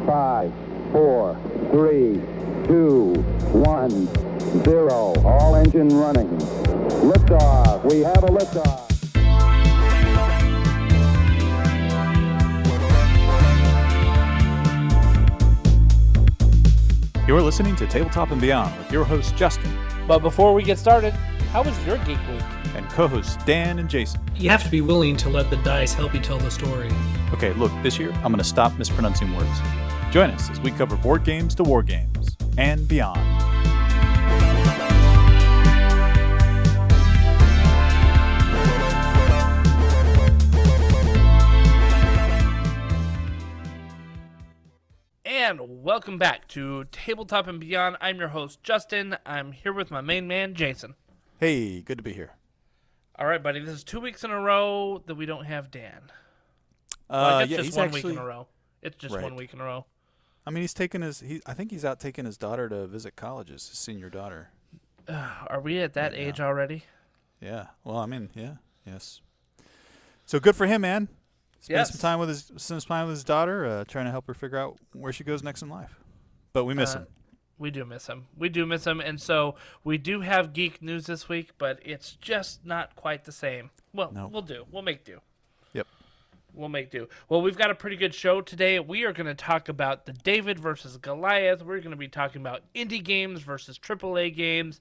5, 4, 3, 2, 1, 0. All engine running. Liftoff. We have a liftoff. You're listening to Tabletop and Beyond with your host, Justin. But before we get started, how was your Geek Week? And co-hosts Dan and Jason. You have to be willing to let the dice help you tell the story. Okay, look, this year I'm going to stop mispronouncing words. Join us as we cover board games to war games and beyond. And welcome back to Tabletop and Beyond. I'm your host, Justin. I'm here with my main man, Jason. Hey, good to be here. All right, buddy. This is 2 weeks in a row that we don't have Dan. Well, I guess just he's 1 actually, week in a row. It's just right. 1 week in a row. I mean, he's taking I think he's out taking his daughter to visit colleges, his senior daughter. Are we at that age already? Yeah. Well, I mean, yeah, yes. So good for him, man. Spend some time with his daughter, trying to help her figure out where she goes next in life. But we miss him. We do miss him. We do miss him, and so we do have geek news this week, but it's just not quite the same. Well, Nope. We'll do. We'll make do. Yep. We'll make do. Well, we've got a pretty good show today. We are going to talk about the David versus Goliath. We're going to be talking about indie games versus AAA games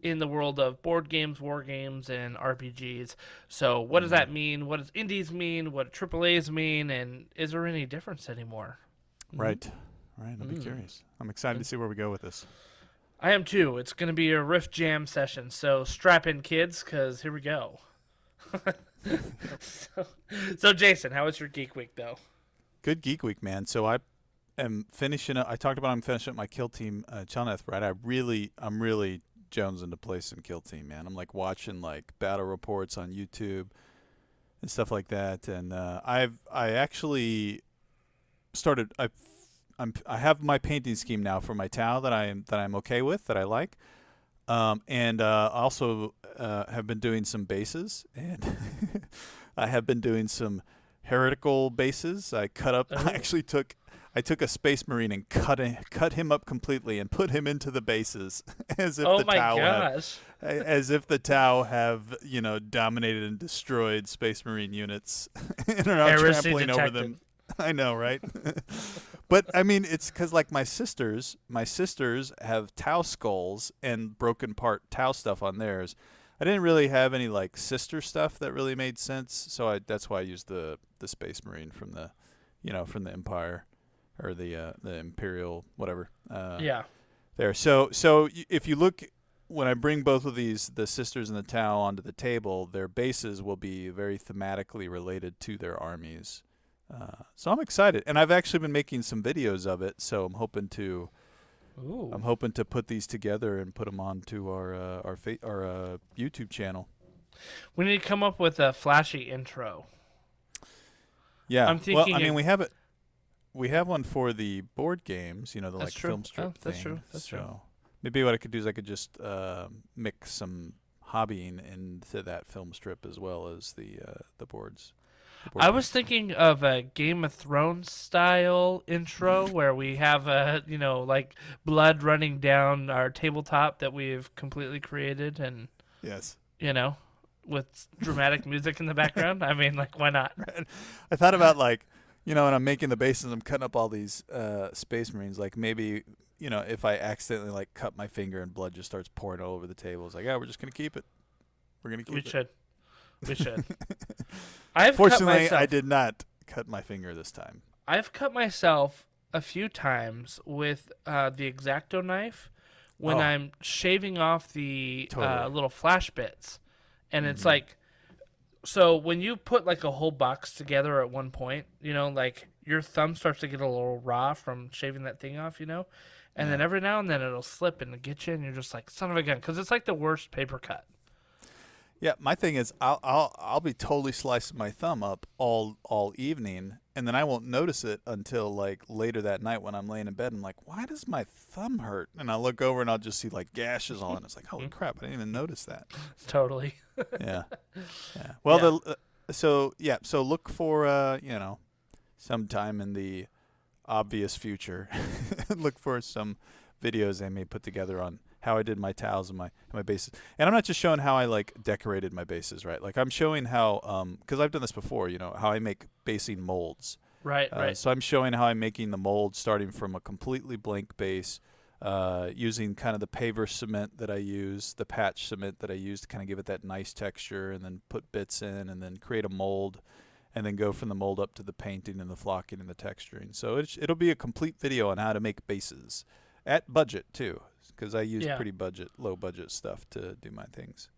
in the world of board games, war games, and RPGs. So what does that mean? What does indies mean? What do AAAs mean? And is there any difference anymore? Right. Right. I'll be curious. I'm excited to see where we go with this. I am too. It's going to be a riff jam session. So strap in, kids, because here we go. So, Jason, how was your Geek Week, though? Good Geek Week, man. So I am finishing up. I talked about I'm finishing up my Kill Team Chelneth, right? I'm really jonesing to play some Kill Team, man. I'm like watching like battle reports on YouTube and stuff like that. And I actually started. I have my painting scheme now for my Tau that I'm okay with, that I like. And also have been doing some bases, and I have been doing some heretical bases. I took a Space Marine and cut him up completely and put him into the bases as if the Tau have dominated and destroyed Space Marine units and are now trampling over them. I know, right? But I mean, it's because like my sisters have Tau skulls and broken part Tau stuff on theirs. I didn't really have any like sister stuff that really made sense, so that's why I used the Space Marine from the Empire or the Imperial whatever. There. So if you look, when I bring both of the sisters and the Tau onto the table, their bases will be very thematically related to their armies. So I'm excited, and I've actually been making some videos of it. So I'm hoping to put these together and put them onto our YouTube channel. We need to come up with a flashy intro. Yeah, I'm thinking. Well, I mean, we have one for the board games. The like true. film strip that's thing. True. That's so true. Maybe what I could do is I could just mix some hobbying into that film strip as well as the boards. I was thinking of a Game of Thrones style intro where we have like blood running down our tabletop that we've completely created, and yes, with dramatic music in the background. I mean, like, why not? Right. I thought about like, when I'm making the bases, I'm cutting up all these Space Marines. Like maybe if I accidentally like cut my finger and blood just starts pouring all over the table, it's like, we're just gonna keep it. We're gonna keep it. We should. Fortunately, I did not cut my finger this time. I've cut myself a few times with the X-Acto knife when I'm shaving off the little flash bits. And it's like, so when you put like a whole box together at one point, like your thumb starts to get a little raw from shaving that thing off, and then every now and then it'll slip and get you, and you're just like, son of a gun, because it's like the worst paper cut. Yeah, my thing is I'll be totally slicing my thumb up all evening, and then I won't notice it until like later that night when I'm laying in bed. I'm like, why does my thumb hurt? And I look over and I'll just see like gashes all in. It's like, holy crap, I didn't even notice that. Totally. Yeah. Well, so look for sometime in the obvious future, look for some videos I may put together on how I did my tiles and my bases. And I'm not just showing how I like decorated my bases, right? Like I'm showing how, because I've done this before, how I make basing molds. Right. So I'm showing how I'm making the mold starting from a completely blank base, using kind of the paver cement that I use, the patch cement that I use to kind of give it that nice texture, and then put bits in and then create a mold, and then go from the mold up to the painting and the flocking and the texturing. So it'll be a complete video on how to make bases at budget too, because I use pretty low budget stuff to do my things.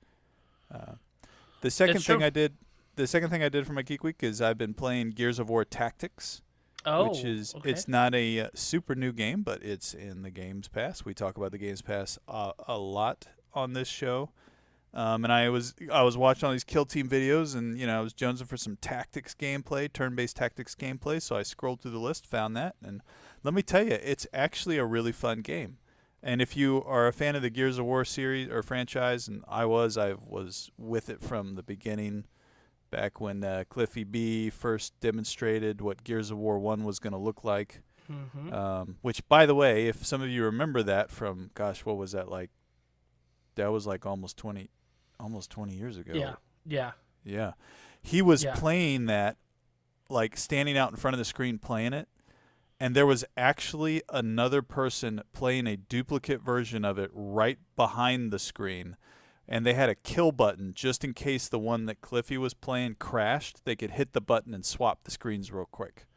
The second thing I did for my Geek Week is I've been playing Gears of War Tactics, which is it's not a super new game, but it's in the Games Pass. We talk about the Games Pass a lot on this show. And I was watching all these kill team videos, and I was jonesing for some tactics gameplay, turn-based tactics gameplay. So I scrolled through the list, found that, and let me tell you, it's actually a really fun game. And if you are a fan of the Gears of War series or franchise, and I was with it from the beginning, back when Cliffy B first demonstrated what Gears of War 1 was going to look like. Mm-hmm. Which, by the way, if some of you remember that from, gosh, what was that like? That was like almost 20 years ago. Yeah. He was playing that, like standing out in front of the screen playing it. And there was actually another person playing a duplicate version of it right behind the screen. And they had a kill button just in case the one that Cliffy was playing crashed. They could hit the button and swap the screens real quick.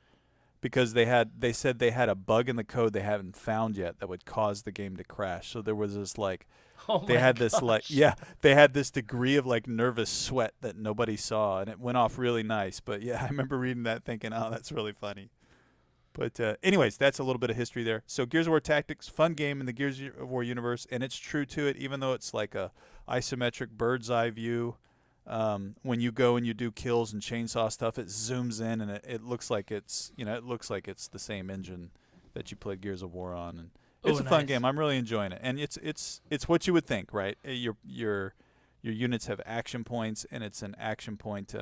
Because they said they had a bug in the code they haven't found yet that would cause the game to crash. So there was this like they had this degree of like nervous sweat that nobody saw, and it went off really nice. But yeah, I remember reading that thinking, oh, that's really funny. But anyways, that's a little bit of history there. So Gears of War Tactics, fun game in the Gears of War universe, and it's true to it, even though it's like a isometric bird's eye view. When you go and you do kills and chainsaw stuff, it zooms in and it looks like it's the same engine that you played Gears of War on, and it's a fun game. I'm really enjoying it, and it's what you would think, right? Your units have action points, and it's an action point.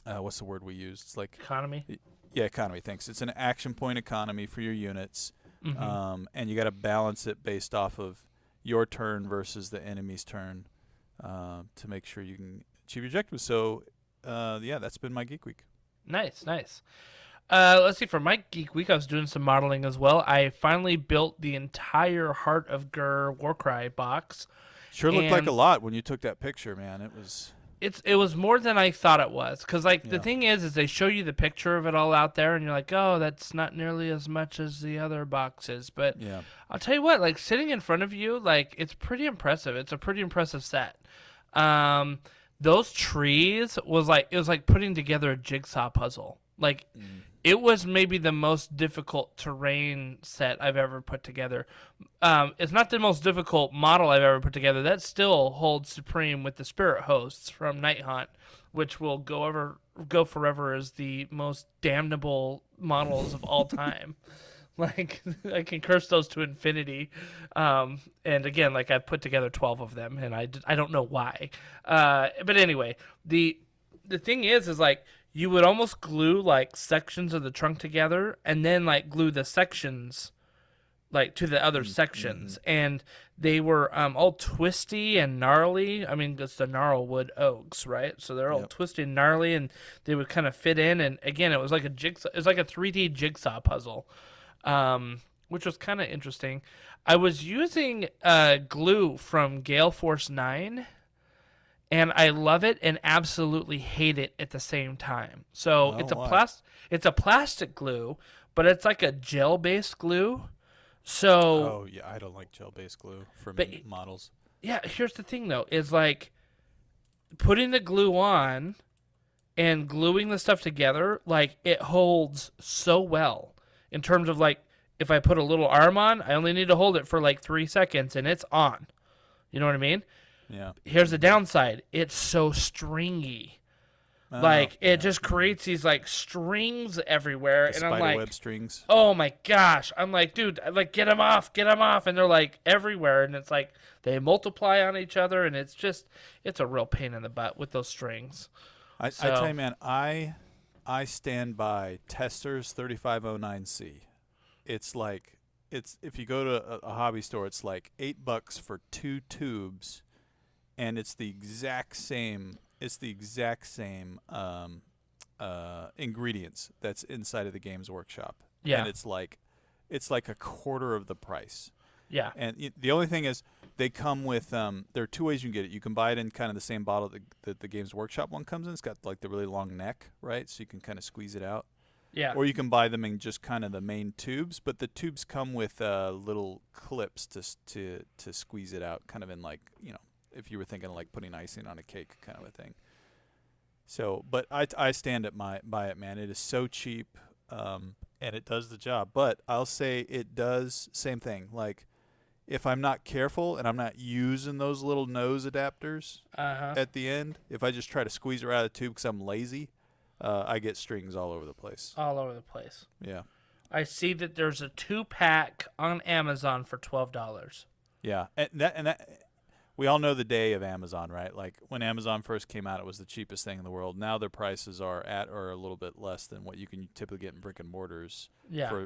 What's the word we use? It's like economy. Yeah, economy. Thanks. It's an action point economy for your units, and you got to balance it based off of your turn versus the enemy's turn. To make sure you can achieve your objectives. So, that's been my Geek Week. Nice. Let's see, for my Geek Week, I was doing some modeling as well. I finally built the entire Heart of Gur Warcry box. Sure looked like a lot when you took that picture, man. It was more than I thought it was. Because, the thing is they show you the picture of it all out there, and you're like, oh, that's not nearly as much as the other boxes. But I'll tell you what, like, sitting in front of you, like, it's pretty impressive. It's a pretty impressive set. Those trees it was like putting together a jigsaw puzzle. Like, it was maybe the most difficult terrain set I've ever put together. It's not the most difficult model I've ever put together. That still holds supreme with the Spirit Hosts from Night Hunt, which will go forever as the most damnable models of all time. Like, I can curse those to infinity. And again, like, I've put together 12 of them, and I don't know why. But anyway, the thing is like, you would almost glue, like, sections of the trunk together and then, like, glue the sections, like, to the other sections. And they were all twisty and gnarly. I mean, it's the gnarlwood oaks, right? So they're all twisty and gnarly, and they would kind of fit in. And, again, it was like a 3D jigsaw puzzle. Which was kind of interesting. I was using glue from Gale Force 9, and I love it and absolutely hate it at the same time. So it's a plastic glue, but it's like a gel-based glue. So I don't like gel-based glue for models. Yeah, here's the thing though, is like putting the glue on and gluing the stuff together, like, it holds so well. In terms of, like, if I put a little arm on, I only need to hold it for, like, 3 seconds, and it's on. You know what I mean? Yeah. Here's the downside. It's so stringy. It just creates these, like, strings everywhere. The and I'm like, web strings. Oh, my gosh. I'm like, dude, like, get them off. And they're, like, everywhere. And it's like they multiply on each other, and it's a real pain in the butt with those strings. I tell you, man, I I stand by Testers 3509C. It's like if you go to a hobby store, it's like $8 for 2 tubes, and it's the exact same. It's the exact same ingredients that's inside of the Games Workshop. Yeah. And it's like a quarter of the price. Yeah. And the only thing is, they come with there are 2 ways you can get it. You can buy it in kind of the same bottle that the Games Workshop one comes in. It's got like the really long neck, right? So you can kind of squeeze it out. Yeah. Or you can buy them in just kind of the main tubes, but the tubes come with little clips to squeeze it out, kind of in like, if you were thinking of like putting icing on a cake kind of a thing. So, but I stand by it, man. It is so cheap, and it does the job. But I'll say it does same thing. Like, if I'm not careful and I'm not using those little nose adapters at the end, if I just try to squeeze it out of the tube because I'm lazy, I get strings all over the place. All over the place. Yeah. I see that there's a 2-pack on Amazon for $12. Yeah, and that we all know the day of Amazon, right? Like when Amazon first came out, it was the cheapest thing in the world. Now their prices are at or a little bit less than what you can typically get in brick and mortars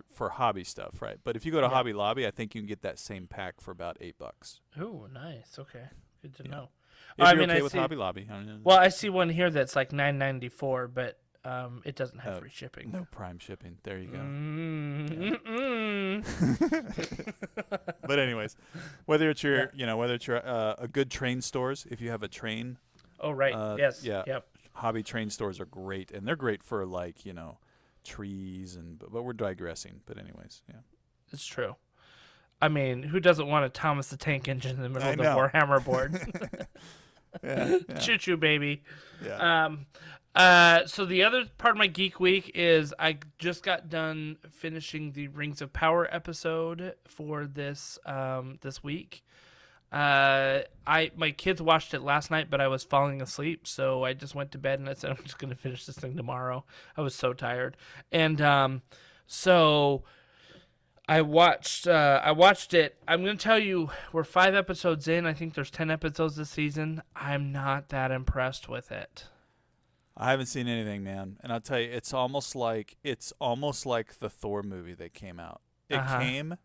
for hobby stuff, right? But if you go to Hobby Lobby, I think you can get that same pack for about $8. Ooh, nice. Okay, good to know. If you're okay with Hobby Lobby. Well, I see one here that's like $9.94, but it doesn't have free shipping. No Prime shipping. There you go. But anyways, whether it's your a good train stores, if you have a train. Oh right. Yes. Yeah. Yep. Hobby train stores are great, and they're great for like trees but we're digressing. But anyways, yeah. It's true. I mean, who doesn't want a Thomas the Tank Engine in the middle of the Warhammer board? Yeah. Choo-choo, baby. Yeah. So the other part of my Geek Week is I just got done finishing the Rings of Power episode for this week. My kids watched it last night, but I was falling asleep, so I just went to bed and I said I'm just gonna finish this thing tomorrow. I was so tired, and so I watched it. I'm gonna tell you, we're 5 episodes in. I think there's 10 episodes this season. I'm not that impressed with it. I haven't seen anything, man, and I'll tell you, it's almost like the Thor movie that came out. It came,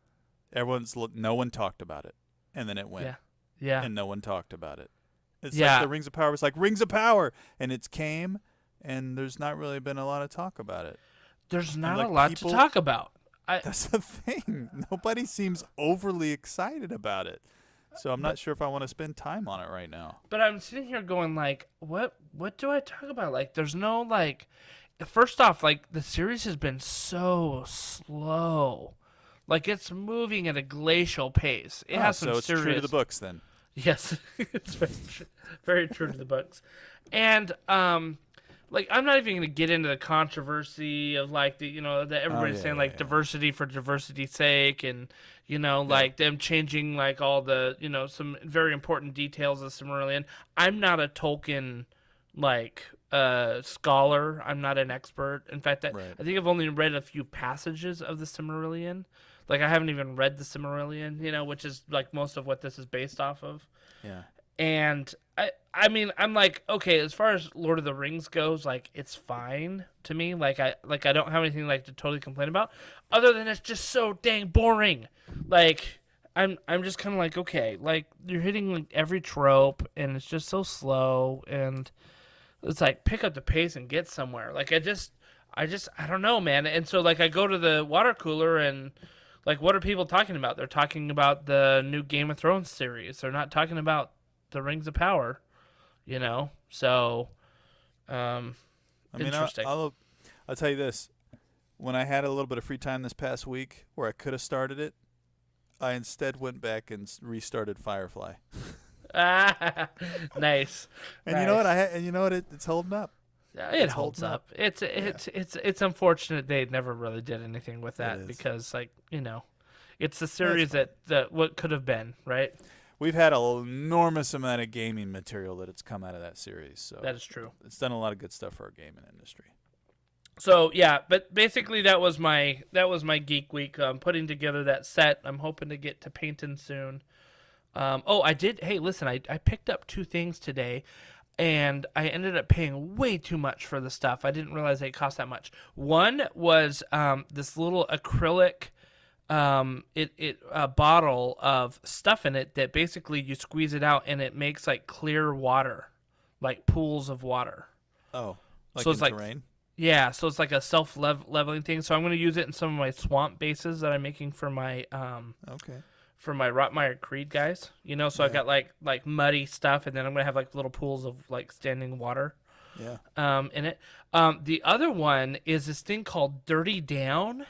no one talked about it, and then it went, and no one talked about it. It's like the Rings of Power was like Rings of Power, and it came, and there's not really been a lot of talk about it. There's not a lot to talk about. That's the thing. Nobody seems overly excited about it. So I'm not sure if I want to spend time on it right now. But I'm sitting here going like, what do I talk about? Like, there's no like, first off, like the series has been so slow. Like it's moving at a glacial pace. It has some so it's serious... true to the books then. Yes, it's very true to the books. And like I'm not even going to get into the controversy of like that everybody's saying like diversity for diversity's sake, and like them changing like all the some very important details of Silmarillion. I'm not a Tolkien like scholar. I'm not an expert. In fact, I think I've only read a few passages of the Silmarillion. Like I haven't even read the Silmarillion, which is like most of what this is based off of. Yeah. And I mean, I'm like, okay, as far as Lord of the Rings goes, like it's fine to me. Like I don't have anything like to totally complain about, other than it's just so dang boring. Like I'm just kind of like, okay, like you're hitting like every trope, and it's just so slow, and it's like pick up the pace and get somewhere. Like I don't know, man. And so like I go to the water cooler and. Like, what are people talking about? They're talking about the new Game of Thrones series. They're not talking about the Rings of Power, So, interesting. I'll tell you this. When I had a little bit of free time this past week where I could have started it, I instead went back and restarted Firefly. Nice. And you know what? It's holding up. It holds up. It's unfortunate they never really did anything with that because, like, it's a series that what could have been, right? We've had an enormous amount of gaming material that it's come out of that series. So that is true. It's done a lot of good stuff for our gaming industry. So yeah, but basically that was my Geek Week. Putting together that set. I'm hoping to get to painting soon. I did. Hey, listen, I picked up 2 things today. and I ended up paying way too much for the stuff. I didn't realize it cost that much. One was this little acrylic a bottle of stuff in it that basically you squeeze it out and it makes like clear water, like pools of water. Oh, like so in it's like terrain? Yeah, so it's like a self-leveling thing. So I'm going to use it in some of my swamp bases that I'm making for my Okay. for my Rottmeier Creed guys. You know, so I've got like muddy stuff, and then I'm going to have like little pools of like standing water. Yeah. In it. The other one is this thing called Dirty Down.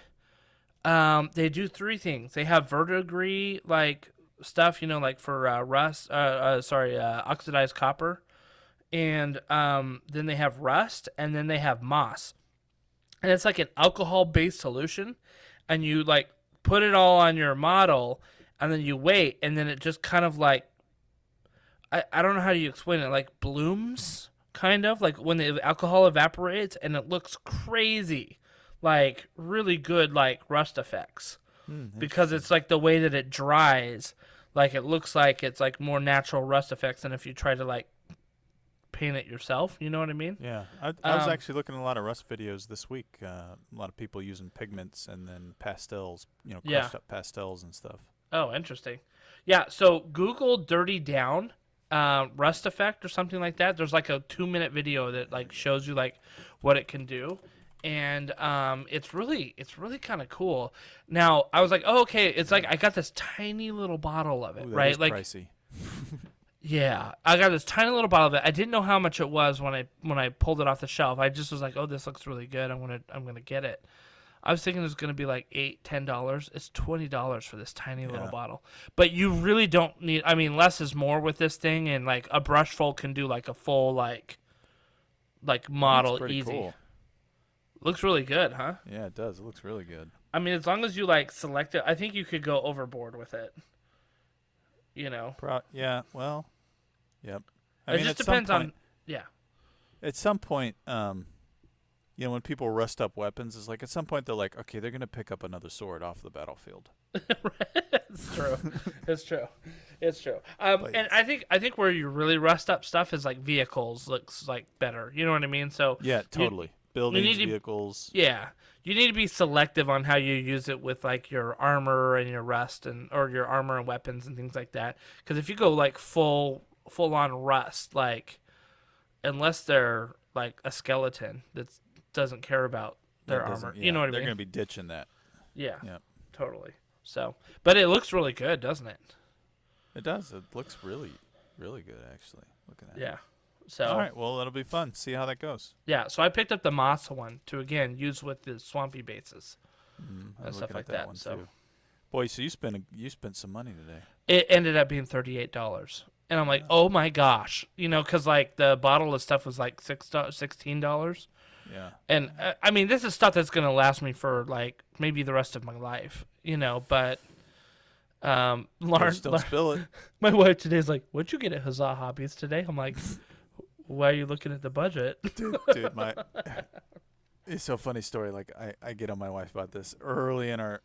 They do three things. They have verdigris like stuff, you know, like for oxidized copper. And then they have rust, and then they have moss. And it's like an alcohol-based solution, and you like put it all on your model, and then you wait, and then it just kind of like, I don't know how you explain it, like blooms, kind of, like when the alcohol evaporates, and it looks crazy, like really good like rust effects. Because it's like the way that it dries, like it looks like it's like more natural rust effects than if you try to like paint it yourself. You know what I mean? Yeah. I was actually looking at a lot of rust videos this week. A lot of people using pigments and then pastels, you know, crushed up pastels and stuff. Oh, interesting. Yeah, so Google Dirty Down rust effect or something like that. There's like a 2-minute video that like shows you like what it can do. And it's really kind of cool. Now, I was like, oh, okay, it's like I got this tiny little bottle of it, Ooh, that right? is Like pricey. yeah, I got this tiny little bottle of it. I didn't know how much it was when I pulled it off the shelf. I just was like, "Oh, this looks really good. I'm gonna get it." I was thinking it was gonna be like $8-10. It's $20 for this tiny little bottle. But you really don't need. I mean, less is more with this thing, and like a brush full can do like a full like model That's pretty easy. cool. Looks really good, huh? Yeah, it does. It looks really good. I mean, as long as you like select it, I think you could go overboard with it. You know. Yeah. Well. Yep. It just depends on. Yeah. At some point, you know, when people rust up weapons, it's like at some point they're like, okay, they're gonna pick up another sword off the battlefield. It's true. It's true. And I think where you really rust up stuff is like vehicles looks like better. You know what I mean? So Yeah, totally. Buildings, vehicles. Yeah. You need to be selective on how you use it with like your armor and your rust or your armor and weapons and things like that. Because if you go like full on rust, like unless they're like a skeleton that doesn't care about their armor, you know what I mean? They're gonna be ditching that. Yeah. Yep. Totally. So, but it looks really good, doesn't it? It does. It looks really, really good, actually. Looking at it. Yeah. So. All right. Well, that'll be fun. See how that goes. Yeah. So I picked up the moss one to again use with the swampy bases and stuff like that. So. Too. Boy, so you spent some money today. It ended up being $38, and I'm like, oh my gosh, you know, because like the bottle of stuff was like $16. Yeah. And I mean, this is stuff that's gonna last me for like maybe the rest of my life, you know. But Lauren, Don't spill it. my wife today's like, "What'd you get at Huzzah Hobbies today?" I'm like, "Why are you looking at the budget?" Dude, it's so funny story. Like I get on my wife about this early in our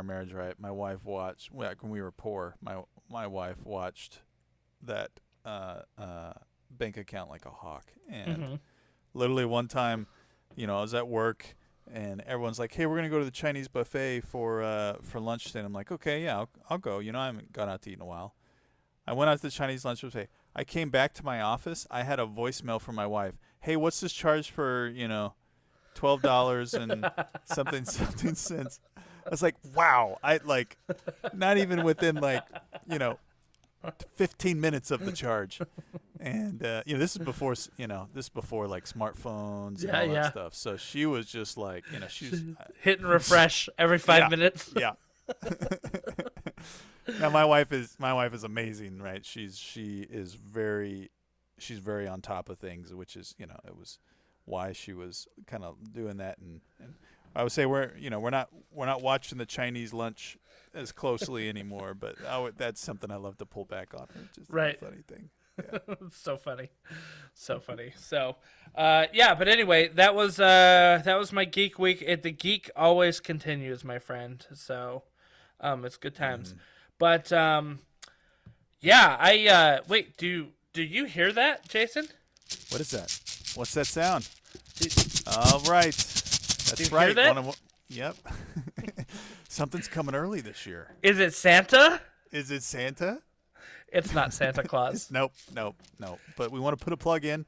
marriage. Right, my wife watched like when we were poor. My wife watched that bank account like a hawk, and literally one time, you know, I was at work and everyone's like, "Hey, we're gonna go to the Chinese buffet for lunch today." And I'm like, "Okay, yeah, I'll go." You know, I haven't gone out to eat in a while. I went out to the Chinese lunch buffet. I came back to my office. I had a voicemail from my wife. "Hey, what's this charge for, you know, $12 and something cents?" I was like, wow. I like not even within like, you know, 15 minutes of the charge. And you know, this is before like smartphones and all that stuff. So she was just like, you know, she's hitting refresh every 5 minutes. Yeah. Now my wife is amazing, right? She's very on top of things, which is, you know, it was why she was kind of doing that. And I would say we're not watching the Chinese lunch as closely anymore, but that's something I love to pull back on her. Just a funny thing. Yeah. It's so funny. So, yeah, but anyway, that was my Geek Week. The Geek always continues, my friend. So, it's good times. But, yeah, wait, do you hear that, Jason? What is that? What's that sound? All right. That's right. Hear that? Yep. Something's coming early this year. Is it Santa? Is it Santa? It's not Santa Claus. Nope. But we want to put a plug in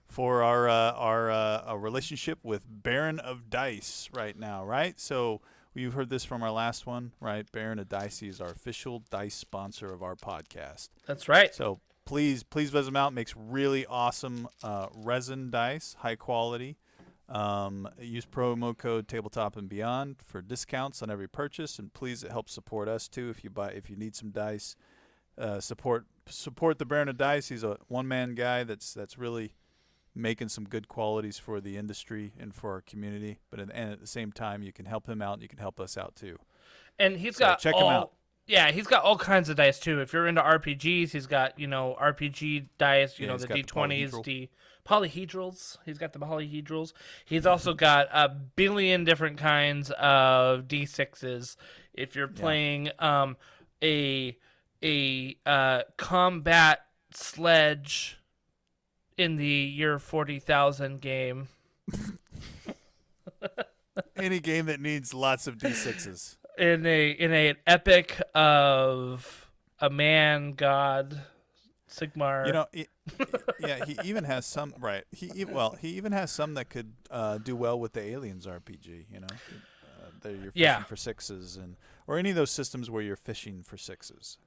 for our relationship with Baron of Dice right now, right? So you've heard this from our last one, right? Baron of Dice is our official dice sponsor of our podcast. That's right. So please visit them out. Makes really awesome resin dice, high quality. Use promo code Tabletop and Beyond for discounts on every purchase, and please, it helps support us too. If you need some dice, support the Baron of Dice. He's a one-man guy that's really making some good qualities for the industry and for our community. But at the same time, you can help him out, and you can help us out too. And check him out. Yeah, he's got all kinds of dice too. If you're into RPGs, he's got RPG dice. The D20s, the polyhedrals. He's got the polyhedrals. He's also got a billion different kinds of D6s. If you're playing a combat sledge in the year 40,000 game. Any game that needs lots of D6s. In an epic of a man god Sigmar. He even has some right. He even has some that could do well with the Aliens RPG. That you're fishing for sixes or any of those systems where you're fishing for sixes.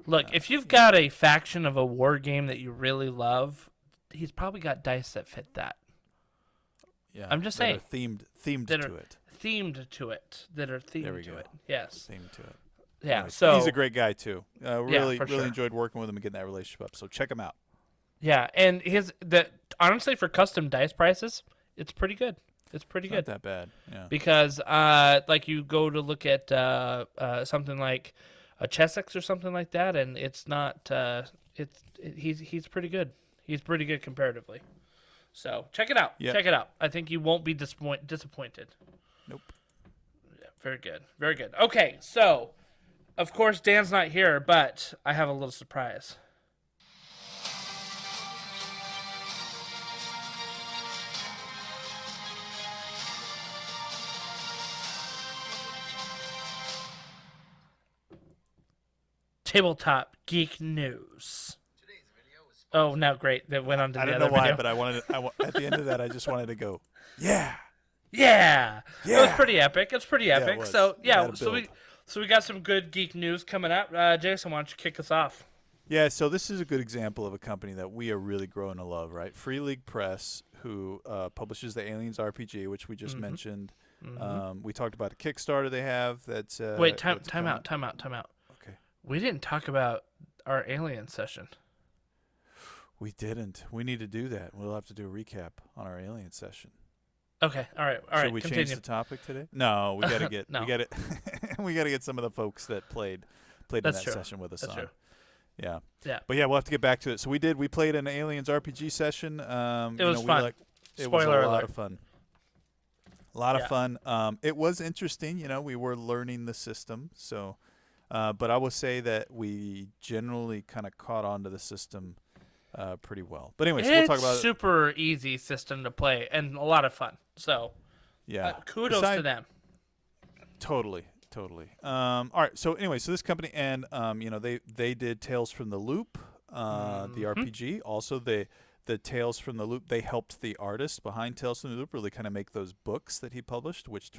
Look, if you've got a faction of a war game that you really love, he's probably got dice that fit that. Yeah, I'm just saying, themed that to are it. Themed to it. That are themed to it. Yes. Themed to it. Yeah. Anyways, so he's a great guy too. Really sure. enjoyed working with him and getting that relationship up. So check him out. Yeah, and honestly, for custom dice prices, it's pretty good. It's pretty good. Not that bad. Yeah. Because like you go to look at something like a Chessex or something like that, and it's not. He's pretty good. He's pretty good comparatively. So check it out. Yep. Check it out. I think you won't be disappointed. Nope. Yeah, very good. Very good. Okay, so of course Dan's not here, but I have a little surprise. Tabletop Geek News. Oh, now great. That went on to the other video. I don't know why, but at the end of that, I just wanted to go, yeah. Yeah. It was pretty epic. It's pretty Yeah, it epic. was. So, yeah, It so we got some good geek news coming up. Jason, why don't you kick us off? Yeah, so this is a good example of a company that we are really growing to love, right? Free League Press, who publishes the Aliens RPG, which we just mentioned. We talked about a Kickstarter they have that's... Wait, time out. Okay. We didn't talk about our Alien session. We didn't. We need to do that. We'll have to do a recap on our Alien session. Okay, all right. Should we continue. change the topic today? No, we got to get No. we got to get some of the folks that played in That's that true. session with us That's on. true. Yeah. Yeah. But yeah, we'll have to get back to it. So we played an Aliens RPG session. It was fun. It was Spoiler a lot alert. of fun. A lot of fun. It was interesting. We were learning the system. So, but I will say that we generally kind of caught on to the system pretty well. But anyways, we'll talk about it. Super easy system to play and a lot of fun. So, Yeah. kudos to them. Totally. All right. So anyway, this company and they did Tales from the Loop, the RPG. Also, the Tales from the Loop. They helped the artist behind Tales from the Loop really kind of make those books that he published, which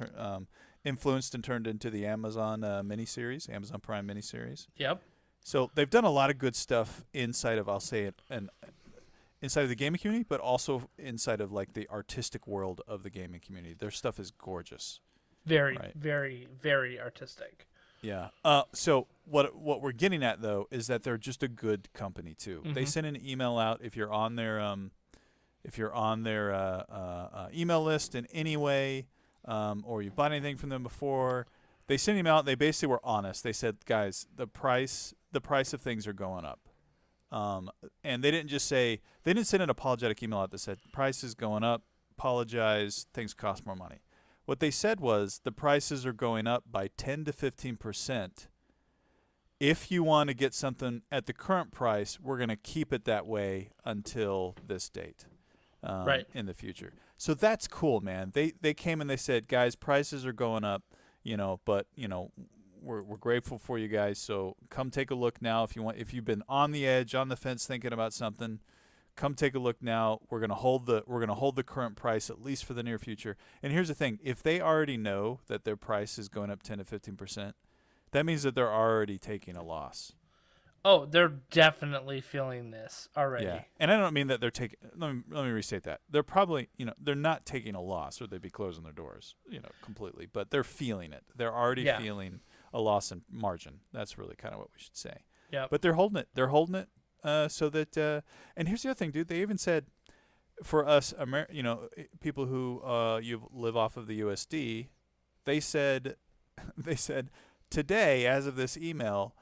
influenced and turned into the Amazon miniseries, Amazon Prime miniseries. Yep. So they've done a lot of good stuff inside of, I'll say, inside of the gaming community, but also inside of like the artistic world of the gaming community. Their stuff is gorgeous. Very, Right. very, very artistic. Yeah. So what we're getting at though is that they're just a good company too. They send an email out if you're on their email list in any way, or you've bought anything from them before. They sent them out. They basically were honest. They said, guys, the price of things are going up. And they didn't send an apologetic email out that said price is going up, apologize, things cost more money. What they said was the prices are going up by 10 to 15%, if you want to get something at the current price, we're going to keep it that way until this date in the future. So that's cool, man. They came and they said, guys, prices are going up, but, we're grateful for you guys. So come take a look now if you want. If you've been on the edge, on the fence, thinking about something, come take a look now. We're gonna hold the current price at least for the near future. And here's the thing: if they already know that their price is going up 10 to 15%, that means that they're already taking a loss. Oh, they're definitely feeling this already. Yeah, and I don't mean that they're taking. Let me restate that. They're probably, they're not taking a loss, or they'd be closing their doors, completely. But they're feeling it. They're already feeling a loss in margin. That's really kind of what we should say. Yeah. But they're holding it. They're holding it so that. And here's the other thing, dude. They even said, for us, people who you live off of the USD, they said, today, as of this email,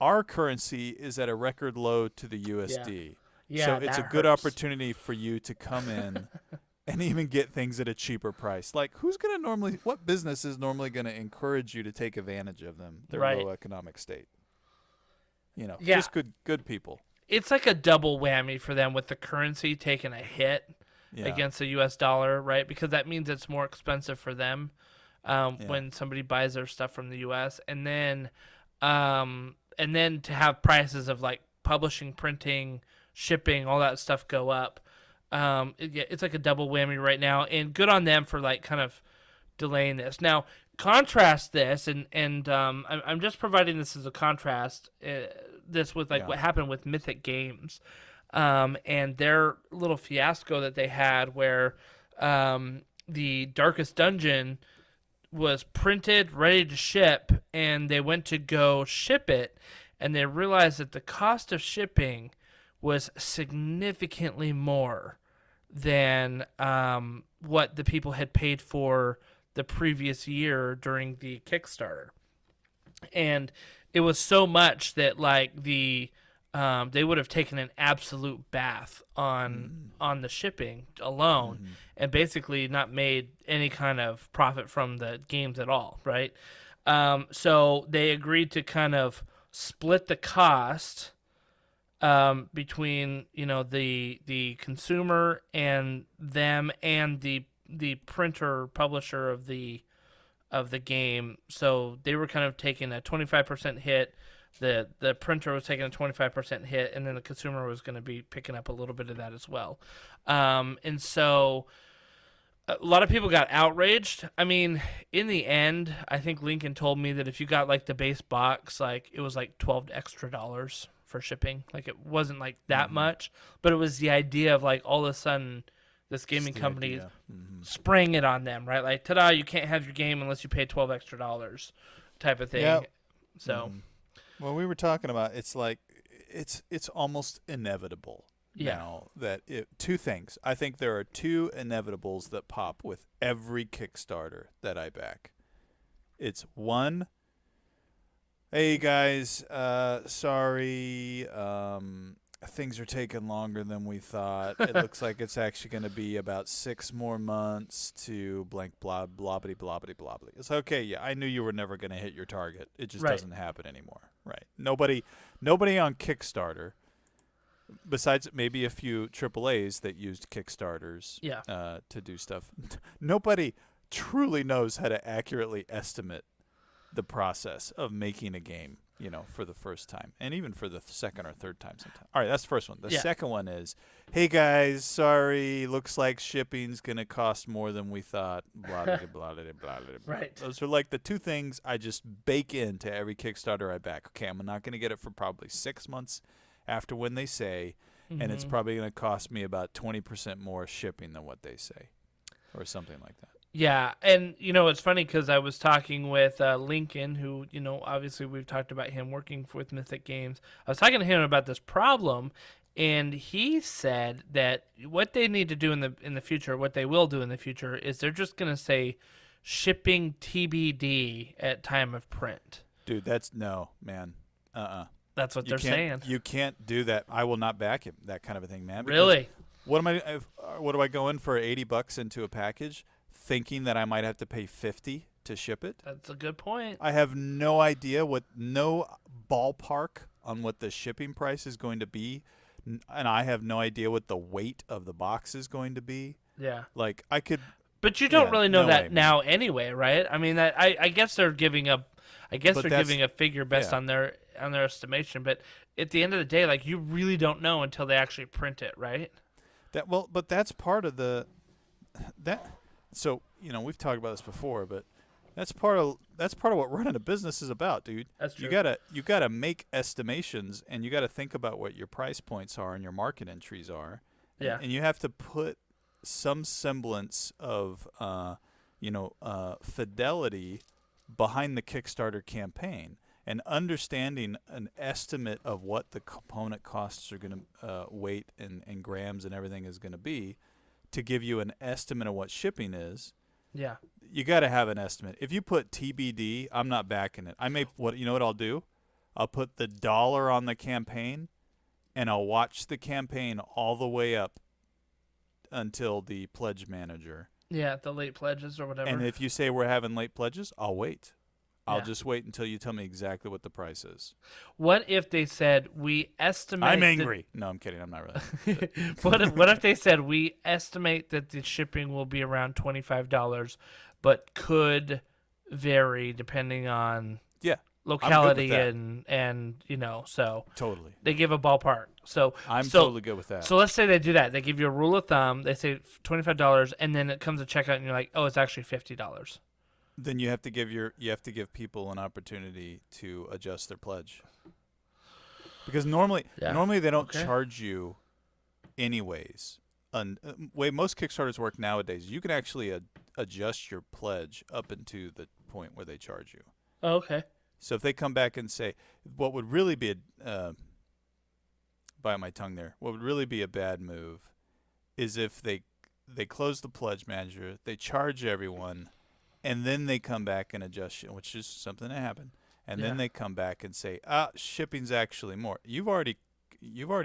our currency is at a record low to the USD. Yeah, so it's a good hurts. opportunity for you to come in and even get things at a cheaper price. Like, what business is normally going to encourage you to take advantage of them, their low economic state? Just good people. It's like a double whammy for them with the currency taking a hit against the U.S. dollar, right? Because that means it's more expensive for them when somebody buys their stuff from the U.S. And then to have prices of like publishing, printing, shipping, all that stuff go up. It's like a double whammy right now, and good on them for like kind of delaying this. Now, contrast this, and I'm just providing this as a contrast. This with what happened with Mythic Games, and their little fiasco that they had, where the Darkest Dungeon was printed, ready to ship, and they went to go ship it, and they realized that the cost of shipping was significantly more than what the people had paid for the previous year during the Kickstarter. And it was so much that like they would have taken an absolute bath on the shipping alone, and basically not made any kind of profit from the games at all, right? So they agreed to kind of split the cost between the consumer and them and the printer publisher of the game. So they were kind of taking a 25% hit. The printer was taking a 25% hit, and then the consumer was going to be picking up a little bit of that as well. And so a lot of people got outraged. I mean, in the end, I think Lincoln told me that if you got like the base box, like it was like $12 extra for shipping. Like it wasn't like that much, but it was the idea of like all of a sudden this gaming company spraying it on them, right? Like, ta-da, you can't have your game unless you pay $12 extra type of thing. Yep. So, well, we were talking about it's like it's almost inevitable now that two things. I think there are two inevitables that pop with every Kickstarter that I back. It's one, hey guys, sorry, things are taking longer than we thought. It looks like it's actually going to be about 6 more months to blank blah blobbity blobbity blobbly. It's okay. Yeah, I knew you were never going to hit your target. It just doesn't happen anymore. Right. Nobody on Kickstarter, besides maybe a few AAAs that used Kickstarters to do stuff, nobody truly knows how to accurately estimate the process of making a game, for the first time, and even for the second or third time sometimes. All right, that's the first one. The second one is, hey guys, sorry, looks like shipping's going to cost more than we thought, blah, blah, blah, blah, blah, blah. Right. Those are like the two things I just bake into every Kickstarter I back. Okay, I'm not going to get it for probably 6 months after when they say, and it's probably going to cost me about 20% more shipping than what they say, or something like that. Yeah, and it's funny because I was talking with Lincoln, who obviously we've talked about him working with Mythic Games. I was talking to him about this problem, and he said that what they need to do in the future, what they will do in the future, is they're just going to say shipping TBD at time of print. Dude, no, man. That's what they're saying. You can't do that. I will not back him. That kind of a thing, man. Really? What do I go in for $80 into a package, thinking that I might have to pay $50 to ship it. That's a good point. I have no idea no ballpark on what the shipping price is going to be, and I have no idea what the weight of the box is going to be. Yeah. Like I could. But you don't really know no that way, now anyway, right? I mean, I guess they're giving a figure based on their estimation, but at the end of the day, like you really don't know until they actually print it, right? But that's part of that. So we've talked about this before, but that's part of what running a business is about, dude. That's true. You gotta make estimations, and you gotta think about what your price points are and your market entries are. Yeah. And you have to put some semblance of fidelity behind the Kickstarter campaign, and understanding an estimate of what the component costs are going to weight and grams and everything is going to be, to give you an estimate of what shipping is. Yeah. You got to have an estimate. If you put TBD, I'm not backing it. What I'll do? I'll put the dollar on the campaign, and I'll watch the campaign all the way up until the pledge manager. Yeah, the late pledges or whatever. And if you say we're having late pledges, I'll wait. I'll just wait until you tell me exactly what the price is. What if they said we estimate? I'm angry. No, I'm kidding. I'm not really. What if they said we estimate that the shipping will be around $25, but could vary depending on locality and so totally they give a ballpark. So I'm totally good with that. So let's say they do that. They give you a rule of thumb. They say $25, and then it comes to checkout, and you're like, oh, it's actually $50. Then you have to give people an opportunity to adjust their pledge, because normally they don't charge you anyways. Way most Kickstarters work nowadays, you can actually adjust your pledge up into the point where they charge you. Oh, okay. So if they come back and say, what would really be bite my tongue there, what would really be a bad move is if they close the pledge manager, they charge everyone, and then they come back and adjust it, which is something that happened. And then they come back and say, shipping's actually more. You've already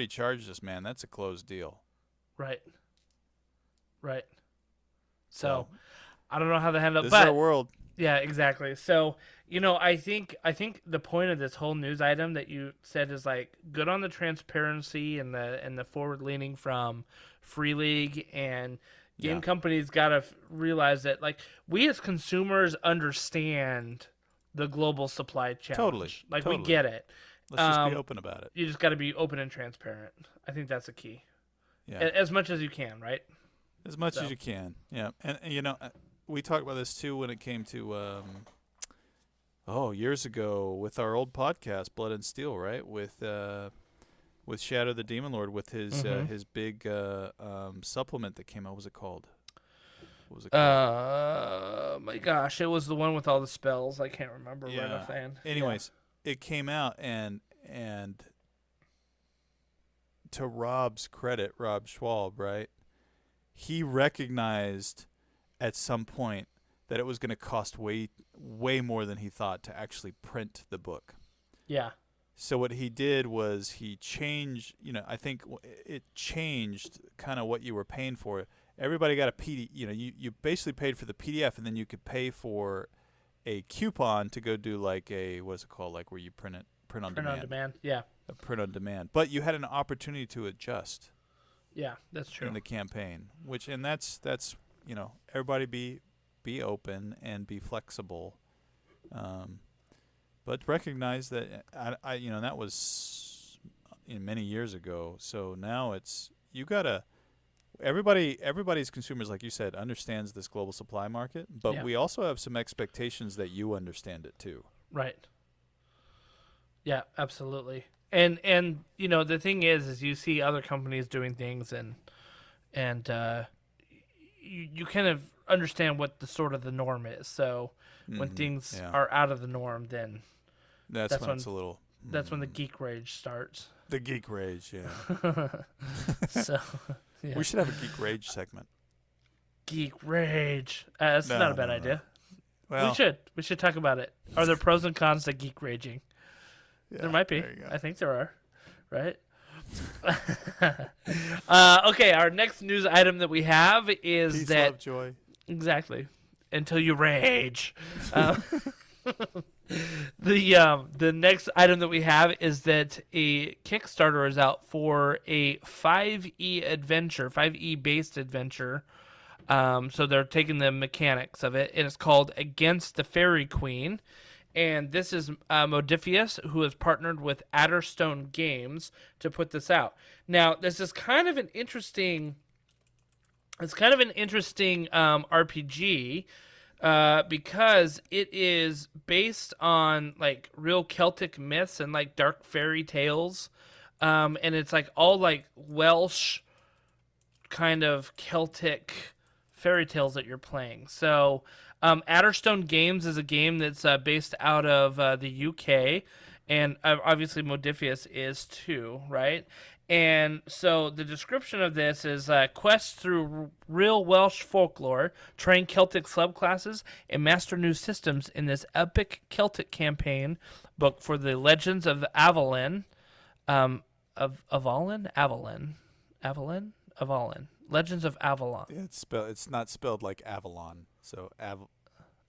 charged us, man. That's a closed deal. Right. So I don't know how to handle it. This is our world. Yeah, exactly. So, I think the point of this whole news item that you said is like good on the transparency and the forward leaning from Free League, and game companies got to realize that like we as consumers understand the global supply challenge. Totally. We get it. Let's just be open about it. You just got to be open and transparent. I think that's the key. Yeah. As much as you can, right? As much as you can. Yeah. And we talked about this too when it came to years ago with our old podcast Blood and Steel, right? With Shadow the Demon Lord, with his big supplement that came out. What was it called? My gosh, it was the one with all the spells. I can't remember right offhand. Anyways, it came out, and to Rob's credit, Rob Schwab, right? He recognized at some point that it was going to cost way more than he thought to actually print the book. Yeah. So what he did was he changed, I think it changed kind of what you were paying for. Everybody got a PDF, you basically paid for the PDF, and then you could pay for a coupon to go do like what's it called? Like where you print on demand. Print on demand, yeah. A print on demand. But you had an opportunity to adjust. Yeah, that's true. In the campaign, that's everybody be open and be flexible, but recognize that I that was many years ago. So now it's everybody's consumers, like you said, understands this global supply market, but we also have some expectations that you understand it too. Right. Yeah, absolutely. And the thing is you see other companies doing things and you kind of understand what the sort of the norm is. So when things are out of the norm, then that's when it's a little. That's when the geek rage starts. The geek rage, yeah. So we should have a geek rage segment. Geek rage. That's not a bad idea. Well, we should talk about it. Are there pros and cons to geek raging? Yeah, there might be. There I think there are. Right? Okay, our next news item that we have is Peace, that love, joy. Exactly. until you rage. The next item that we have is that a Kickstarter is out for a 5e based adventure. So they're taking the mechanics of it, and it's called Against the Fairy Queen. And this is Modifius, who has partnered with Adderstone Games to put this out. Now, this is kind of an interesting. It's kind of an interesting RPG. Because it is based on like real Celtic myths and like dark fairy tales, and it's like all like Welsh kind of Celtic fairy tales that you're playing. So Adderstone Games is a game that's based out of the UK, and obviously Modifius is too, right? And so the description of this is quests through real Welsh folklore, train Celtic subclasses, and master new systems in this epic Celtic campaign book for the Legends of Avalon. Avalon? Legends of Avalon. Yeah, it's not spelled like Avalon. So Avalon.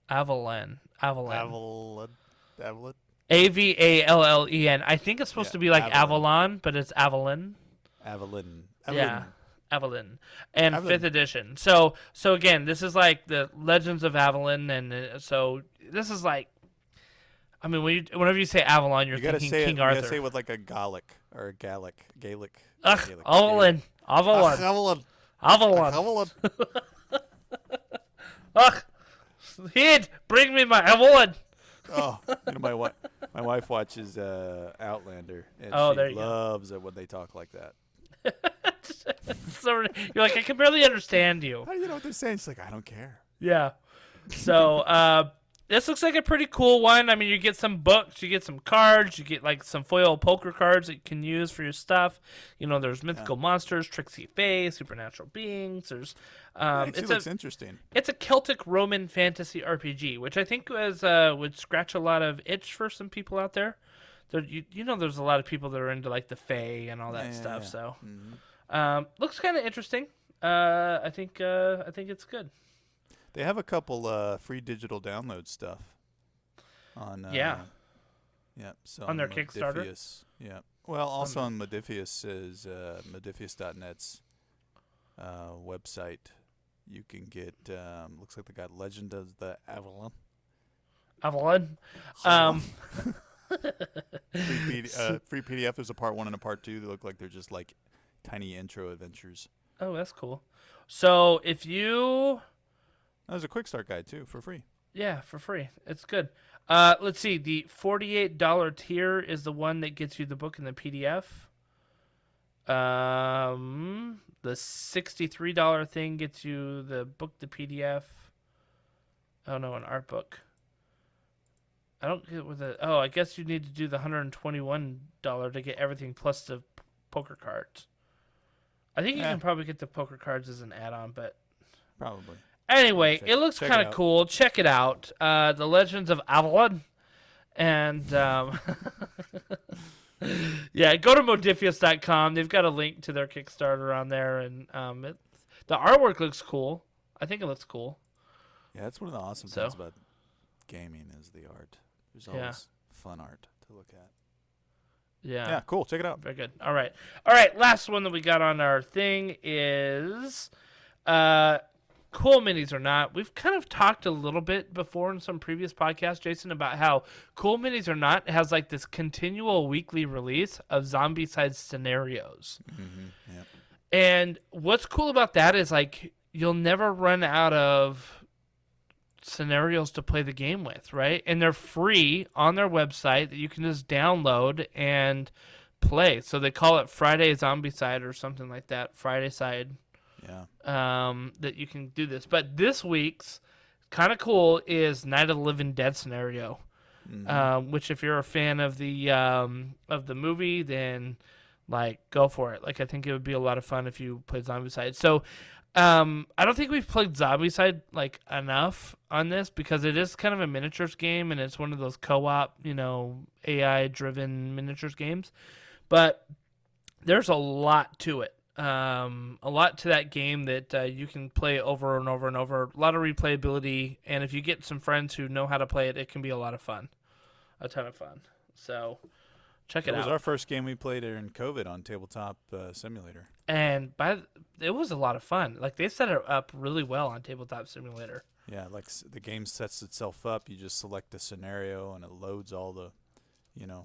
Avalon. Avallen. I think it's supposed to be like Avalon, but it's Avalon. Avalon. Yeah, Avalon. And Avalon. 5th edition. So again, this is like the Legends of Avalon, and so this is like, I mean, whenever you say Avalon, you're thinking King Arthur. You gotta say it with like a Gallic or a Gaelic. Avalon. Avalon. Avalon. Ugh, Heed, bring me my Avalon. Oh, my wife watches Outlander, and she loves it when they talk like that. So you're like, I can barely understand you. How do you know what they're saying? She's like, I don't care. Yeah. So this looks like a pretty cool one. I mean, you get some books, you get some cards, you get like some foil poker cards that you can use for your stuff. There's mythical monsters, tricksy fae, supernatural beings. There's it looks interesting. It's a Celtic Roman fantasy RPG, which I think would scratch a lot of itch for some people out there. There's a lot of people that are into like the fae and all that stuff. Yeah. So looks kind of interesting. I think it's good. They have a couple free digital download stuff on so on their Kickstarter. Yeah. Well, also on Modifius is Modifius.net's website. You can get looks like they got Legend of the Avalon. Free PDF. There's a part 1 and a part 2. They look like they're just like tiny intro adventures. Oh, that's cool. So if you There's a quick start guide too for free. Yeah, for free. It's good. Let's see. The $48 tier is the one that gets you the book and the PDF. The $63 thing gets you the book, the PDF. Oh no, an art book. I don't get with it. Oh, I guess you need to do the $121 to get everything plus the poker cards. I think you can probably get the poker cards as an add-on, but probably. Anyway, it looks kind of cool. Check it out. The Legends of Avalon. And, yeah, go to Modifius.com. They've got a link to their Kickstarter on there. And the artwork looks cool. I think it looks cool. Yeah, that's one of the awesome things about gaming is the art. There's always fun art to look at. Yeah. Yeah, cool. Check it out. Very good. All right. Last one that we got on our thing is Cool Minis or Not. We've kind of talked a little bit before in some previous podcasts, Jason, about how Cool Minis or Not has like this continual weekly release of zombie-side scenarios. Mm-hmm. Yep. And what's cool about that is like you'll never run out of scenarios to play the game with, right? And they're free on their website that you can just download and play. So they call it Friday Zombie-Side or something like that. Friday Side. Yeah. That you can do this. But this week's kind of cool is Night of the Living Dead scenario. Mm-hmm. Which if you're a fan of the movie, then like go for it. Like I think it would be a lot of fun if you played Zombie-Side. So I don't think we've played Zombie-Side like enough on this because it is kind of a miniatures game and it's one of those co-op, AI driven miniatures games. But there's a lot to it. A lot to that game that you can play over and over and over. A lot of replayability, and if you get some friends who know how to play it, it can be a lot of fun. A ton of fun. So check it out. It was our first game we played during COVID on Tabletop Simulator. And it was a lot of fun. Like, they set it up really well on Tabletop Simulator. Yeah, like the game sets itself up. You just select a scenario, and it loads all the,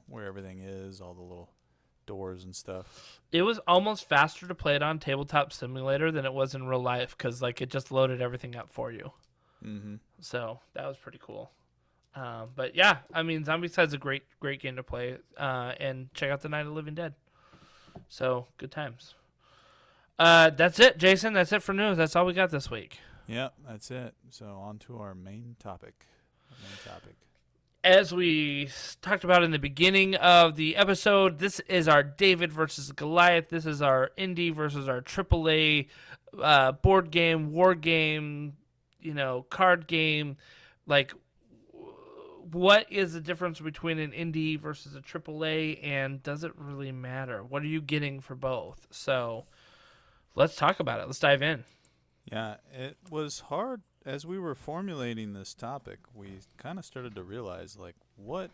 where everything is, all the little doors and stuff. It was almost faster to play it on Tabletop Simulator than it was in real life because, like, it just loaded everything up for you. Mm-hmm. So that was pretty cool. But yeah, I mean, Zombicide's a great game to play. And check out the Night of the Living Dead. So good times. That's it, Jason. That's it for news. That's all we got this week. Yeah, that's it. So on to our main topic. As we talked about in the beginning of the episode, this is our David versus Goliath. This is our indie versus our AAA board game, war game, card game. Like, what is the difference between an indie versus a AAA, and does it really matter? What are you getting for both? So let's talk about it. Let's dive in. Yeah, it was hard. As we were formulating this topic, we kind of started to realize, like, what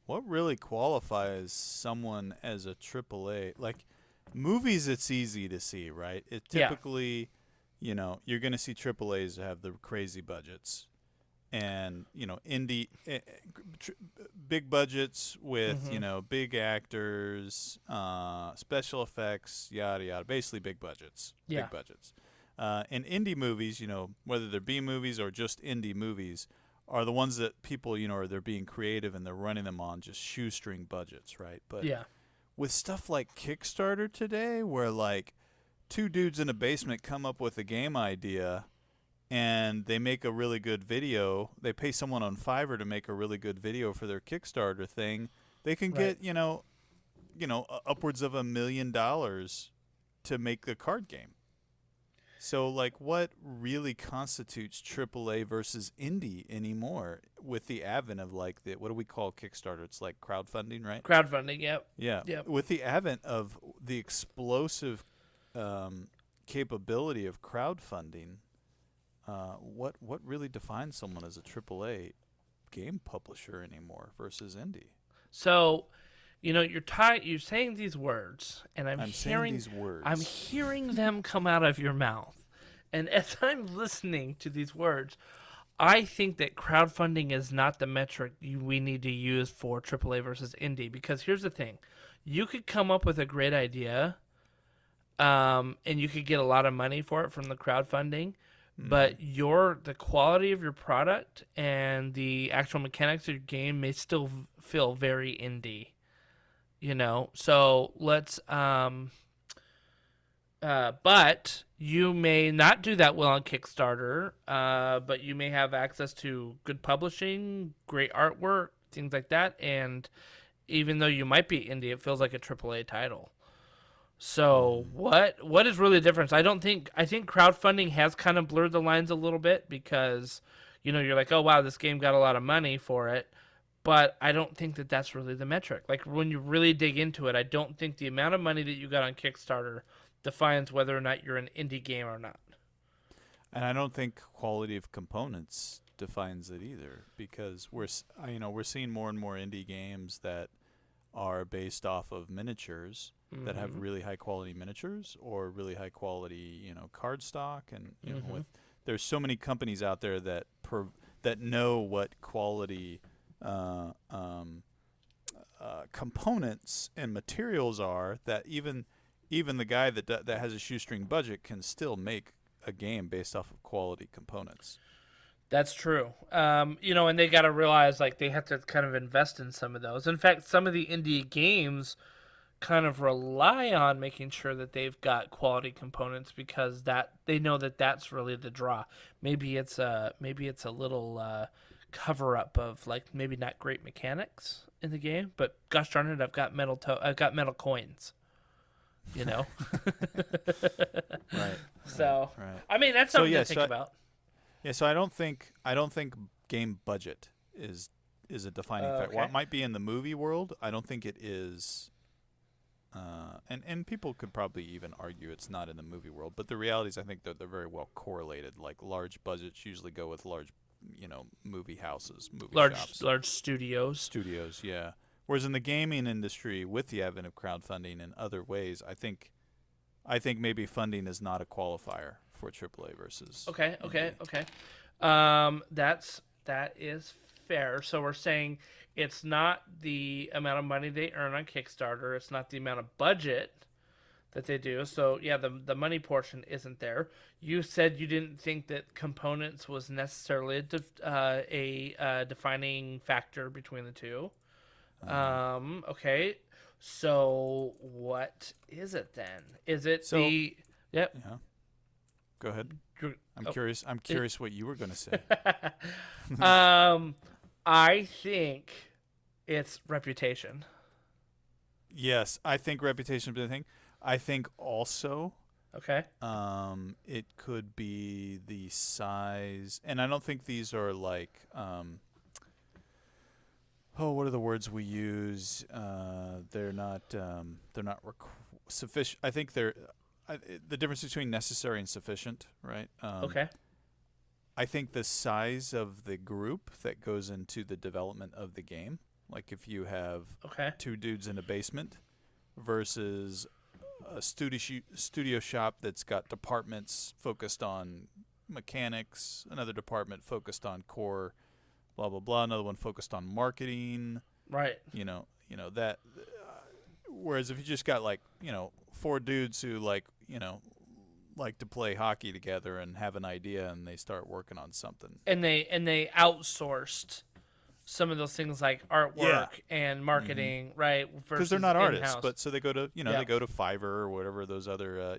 really qualifies someone as a AAA? Like, movies, it's easy to see, right? It typically, you're going to see AAAs have the crazy budgets. And, indie, big budgets with, big actors, special effects, yada, yada. Basically big budgets. Yeah. Big budgets. And indie movies, whether they're B movies or just indie movies, are the ones that people, they're being creative and they're running them on just shoestring budgets, right? But with stuff like Kickstarter today, where like two dudes in a basement come up with a game idea and they make a really good video, they pay someone on Fiverr to make a really good video for their Kickstarter thing, they can get, upwards of $1 million to make the card game. So, like, what really constitutes AAA versus indie anymore with the advent of, like, what do we call Kickstarter? It's like crowdfunding, right? Crowdfunding, yep. Yeah. Yep. With the advent of the explosive capability of crowdfunding, what really defines someone as a AAA game publisher anymore versus indie? So, you're saying these words, and I'm hearing these words. I'm hearing them come out of your mouth. And as I'm listening to these words, I think that crowdfunding is not the metric we need to use for AAA versus indie. Because here's the thing. You could come up with a great idea, and you could get a lot of money for it from the crowdfunding, but the quality of your product and the actual mechanics of your game may still feel very indie. So let's, but you may not do that well on Kickstarter, but you may have access to good publishing, great artwork, things like that. And even though you might be indie, it feels like a AAA title. So what is really the difference? I think crowdfunding has kind of blurred the lines a little bit because, you're like, oh, wow, this game got a lot of money for it. But I don't think that that's really the metric. Like, when you really dig into it, I don't think the amount of money that you got on Kickstarter defines whether or not you're an indie game or not. And I don't think quality of components defines it either, because we're seeing more and more indie games that are based off of miniatures that have really high quality miniatures or really high quality, card stock, and there's so many companies out there that know what quality components and materials are, that even the guy that has a shoestring budget can still make a game based off of quality components. That's true. And they got to realize, like, they have to kind of invest in some of those. In fact, some of the indie games kind of rely on making sure that they've got quality components because that they know that that's really the draw. Maybe it's a little cover up of, like, maybe not great mechanics in the game, but gosh darn it, I've got metal coins. Right. So, right. I mean, that's something to think about. Yeah, so I don't think game budget is a defining factor. Okay. While it might be in the movie world, I don't think it is And people could probably even argue it's not in the movie world, but the reality is I think that they're very well correlated. Like large budgets usually go with large, movie houses, movie shops. Large studios. Studios, yeah. Whereas in the gaming industry, with the advent of crowdfunding and other ways, I think maybe funding is not a qualifier for AAA versus. Okay. That is fair. So we're saying it's not the amount of money they earn on Kickstarter. It's not the amount of budget that they do. So yeah, the money portion isn't there. You said you didn't think that components was necessarily a defining factor between the two. Okay. So what is it then? Is it the? Yep. Yeah. Go ahead. I'm curious. I'm curious what you were going to say. I think it's reputation. Yes, I think reputation is a thing. I think also, Okay. it could be the size, and I don't think these are like, what are the words we use? They're not sufficient. I think the difference between necessary and sufficient, right? Okay. I think the size of the group that goes into the development of the game, like if you have two dudes in a basement versus a studio shop that's got departments focused on mechanics, another department focused on core, blah blah blah, another one focused on marketing. Right. That. Whereas if you just got like four dudes who like to play hockey together and have an idea and they start working on something, and they outsourced some of those things like artwork and marketing, right? Because they're not artists, in-house. but so they go to they go to Fiverr or whatever those other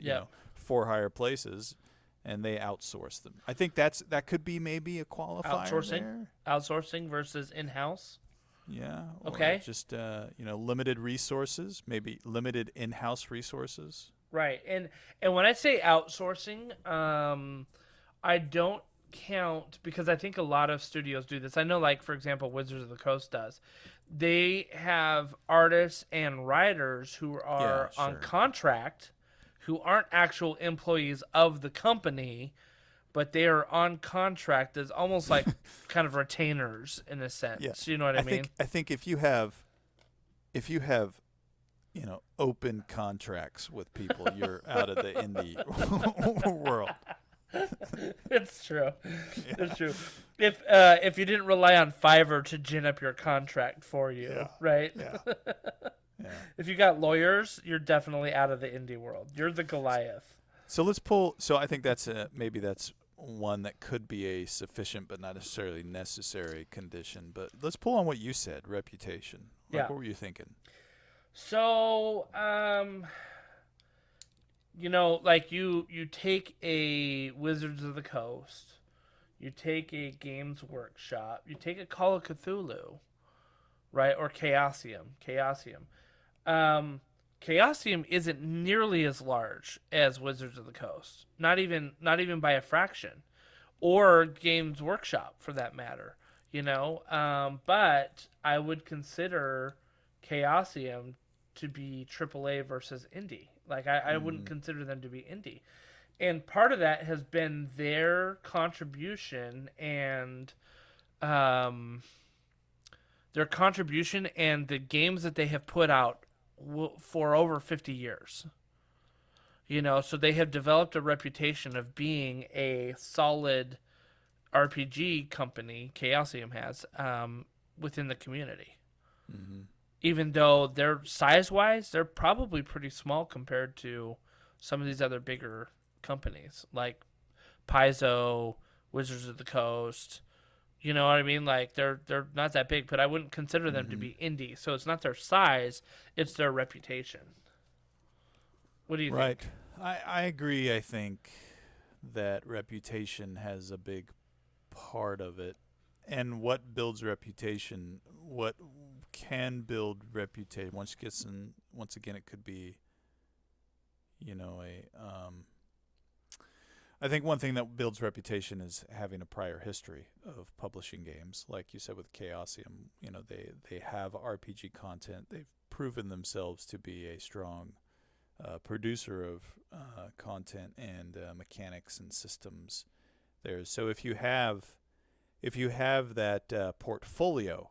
for hire places, and they outsource them. I think that could be maybe a qualifier. Outsourcing versus in-house. Yeah. Okay. Just limited resources, maybe limited in-house resources. Right, and when I say outsourcing, I don't count, because I think a lot of studios do this. I know, like for example, Wizards of the Coast does. They have artists and writers who are on contract, who aren't actual employees of the company, but they are on contract as almost like kind of retainers in a sense. Yeah. You know what I mean? I think if you have open contracts with people, you're out of the indie world. It's true. Yeah. It's true. If you didn't rely on Fiverr to gin up your contract for you, right? Yeah. Yeah. If you got lawyers, you're definitely out of the indie world. You're the Goliath. So let's pull. So I think maybe that's one that could be a sufficient but not necessarily necessary condition. But let's pull on what you said, reputation. What were you thinking? So, like you take a Wizards of the Coast, you take a Games Workshop, you take a Call of Cthulhu, right? Or Chaosium. Chaosium isn't nearly as large as Wizards of the Coast. Not even by a fraction. Or Games Workshop, for that matter. But I would consider Chaosium to be AAA versus indie. Like I wouldn't consider them to be indie. And part of that has been their contribution and the games that they have put out for over 50 years. So they have developed a reputation of being a solid RPG company, Chaosium has, within the community. Mm-hmm. Even though they're size-wise, they're probably pretty small compared to some of these other bigger companies, like Paizo, Wizards of the Coast. You know what I mean? Like they're not that big, but I wouldn't consider them to be indie. So it's not their size, it's their reputation. What do you think? Right. I agree. I think that reputation has a big part of it. And what builds reputation, what can build reputation, once again, it could be, I think one thing that builds reputation is having a prior history of publishing games. Like you said with Chaosium, they have RPG content. They've proven themselves to be a strong producer of content and mechanics and systems there. So if you have that portfolio,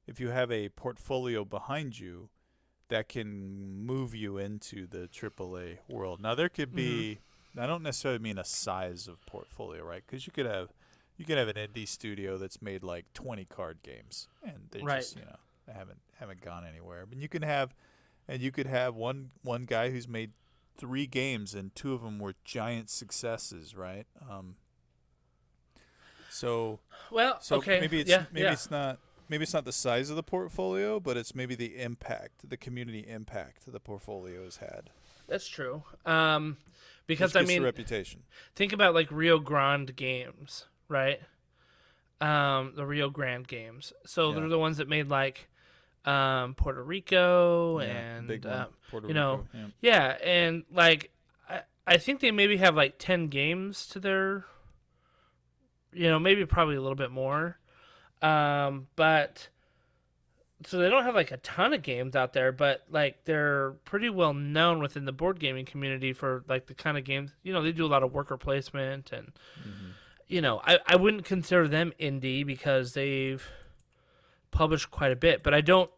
if you have a portfolio behind you that can move you into the AAA world. Now there could be, I don't necessarily mean a size of portfolio, right? Because you could have an indie studio that's made like 20 card games, and they just they haven't gone anywhere. But you could have one guy who's made 3 games, and 2 of them were giant successes, right? Okay, maybe it's not the size of the portfolio, but it's maybe the impact, the community impact the portfolio has had. That's true. Because Which gives the reputation. Think about like Rio Grande games, right? The Rio Grande games. So they're the ones that made like Puerto Rico and big one. Puerto Rico. Yeah. And like I think they maybe have like 10 games to their, maybe probably a little bit more. But so they don't have like a ton of games out there, but like they're pretty well known within the board gaming community for like the kind of games, they do a lot of worker placement and, I wouldn't consider them indie because they've published quite a bit, but I don't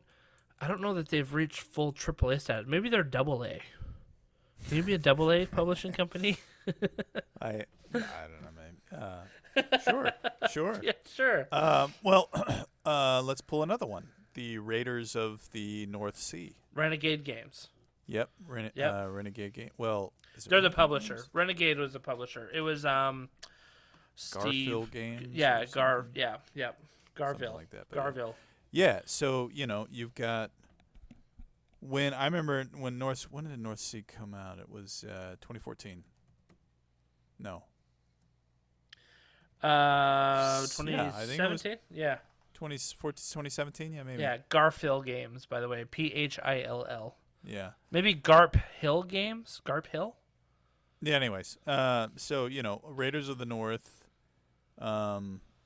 know that they've reached full AAA status. Maybe they're AA. Maybe a AA publishing company. I don't know, man. Sure. Yeah, sure. Let's pull another one. The Raiders of the North Sea. Renegade Games. Yep. Renegade Game. Well, they're the publisher. Games? Renegade was the publisher. It was Garfield Games. Yeah, Garville. Something like that. Garville. Yeah. So you've got. When did North Sea come out? It was 2014. No. 2017? Yeah. 2017? Yeah, maybe. Yeah, Garfield Games, by the way. Phill. Yeah. Maybe Garp Hill Games? Garp Hill? Yeah, anyways. Raiders of the North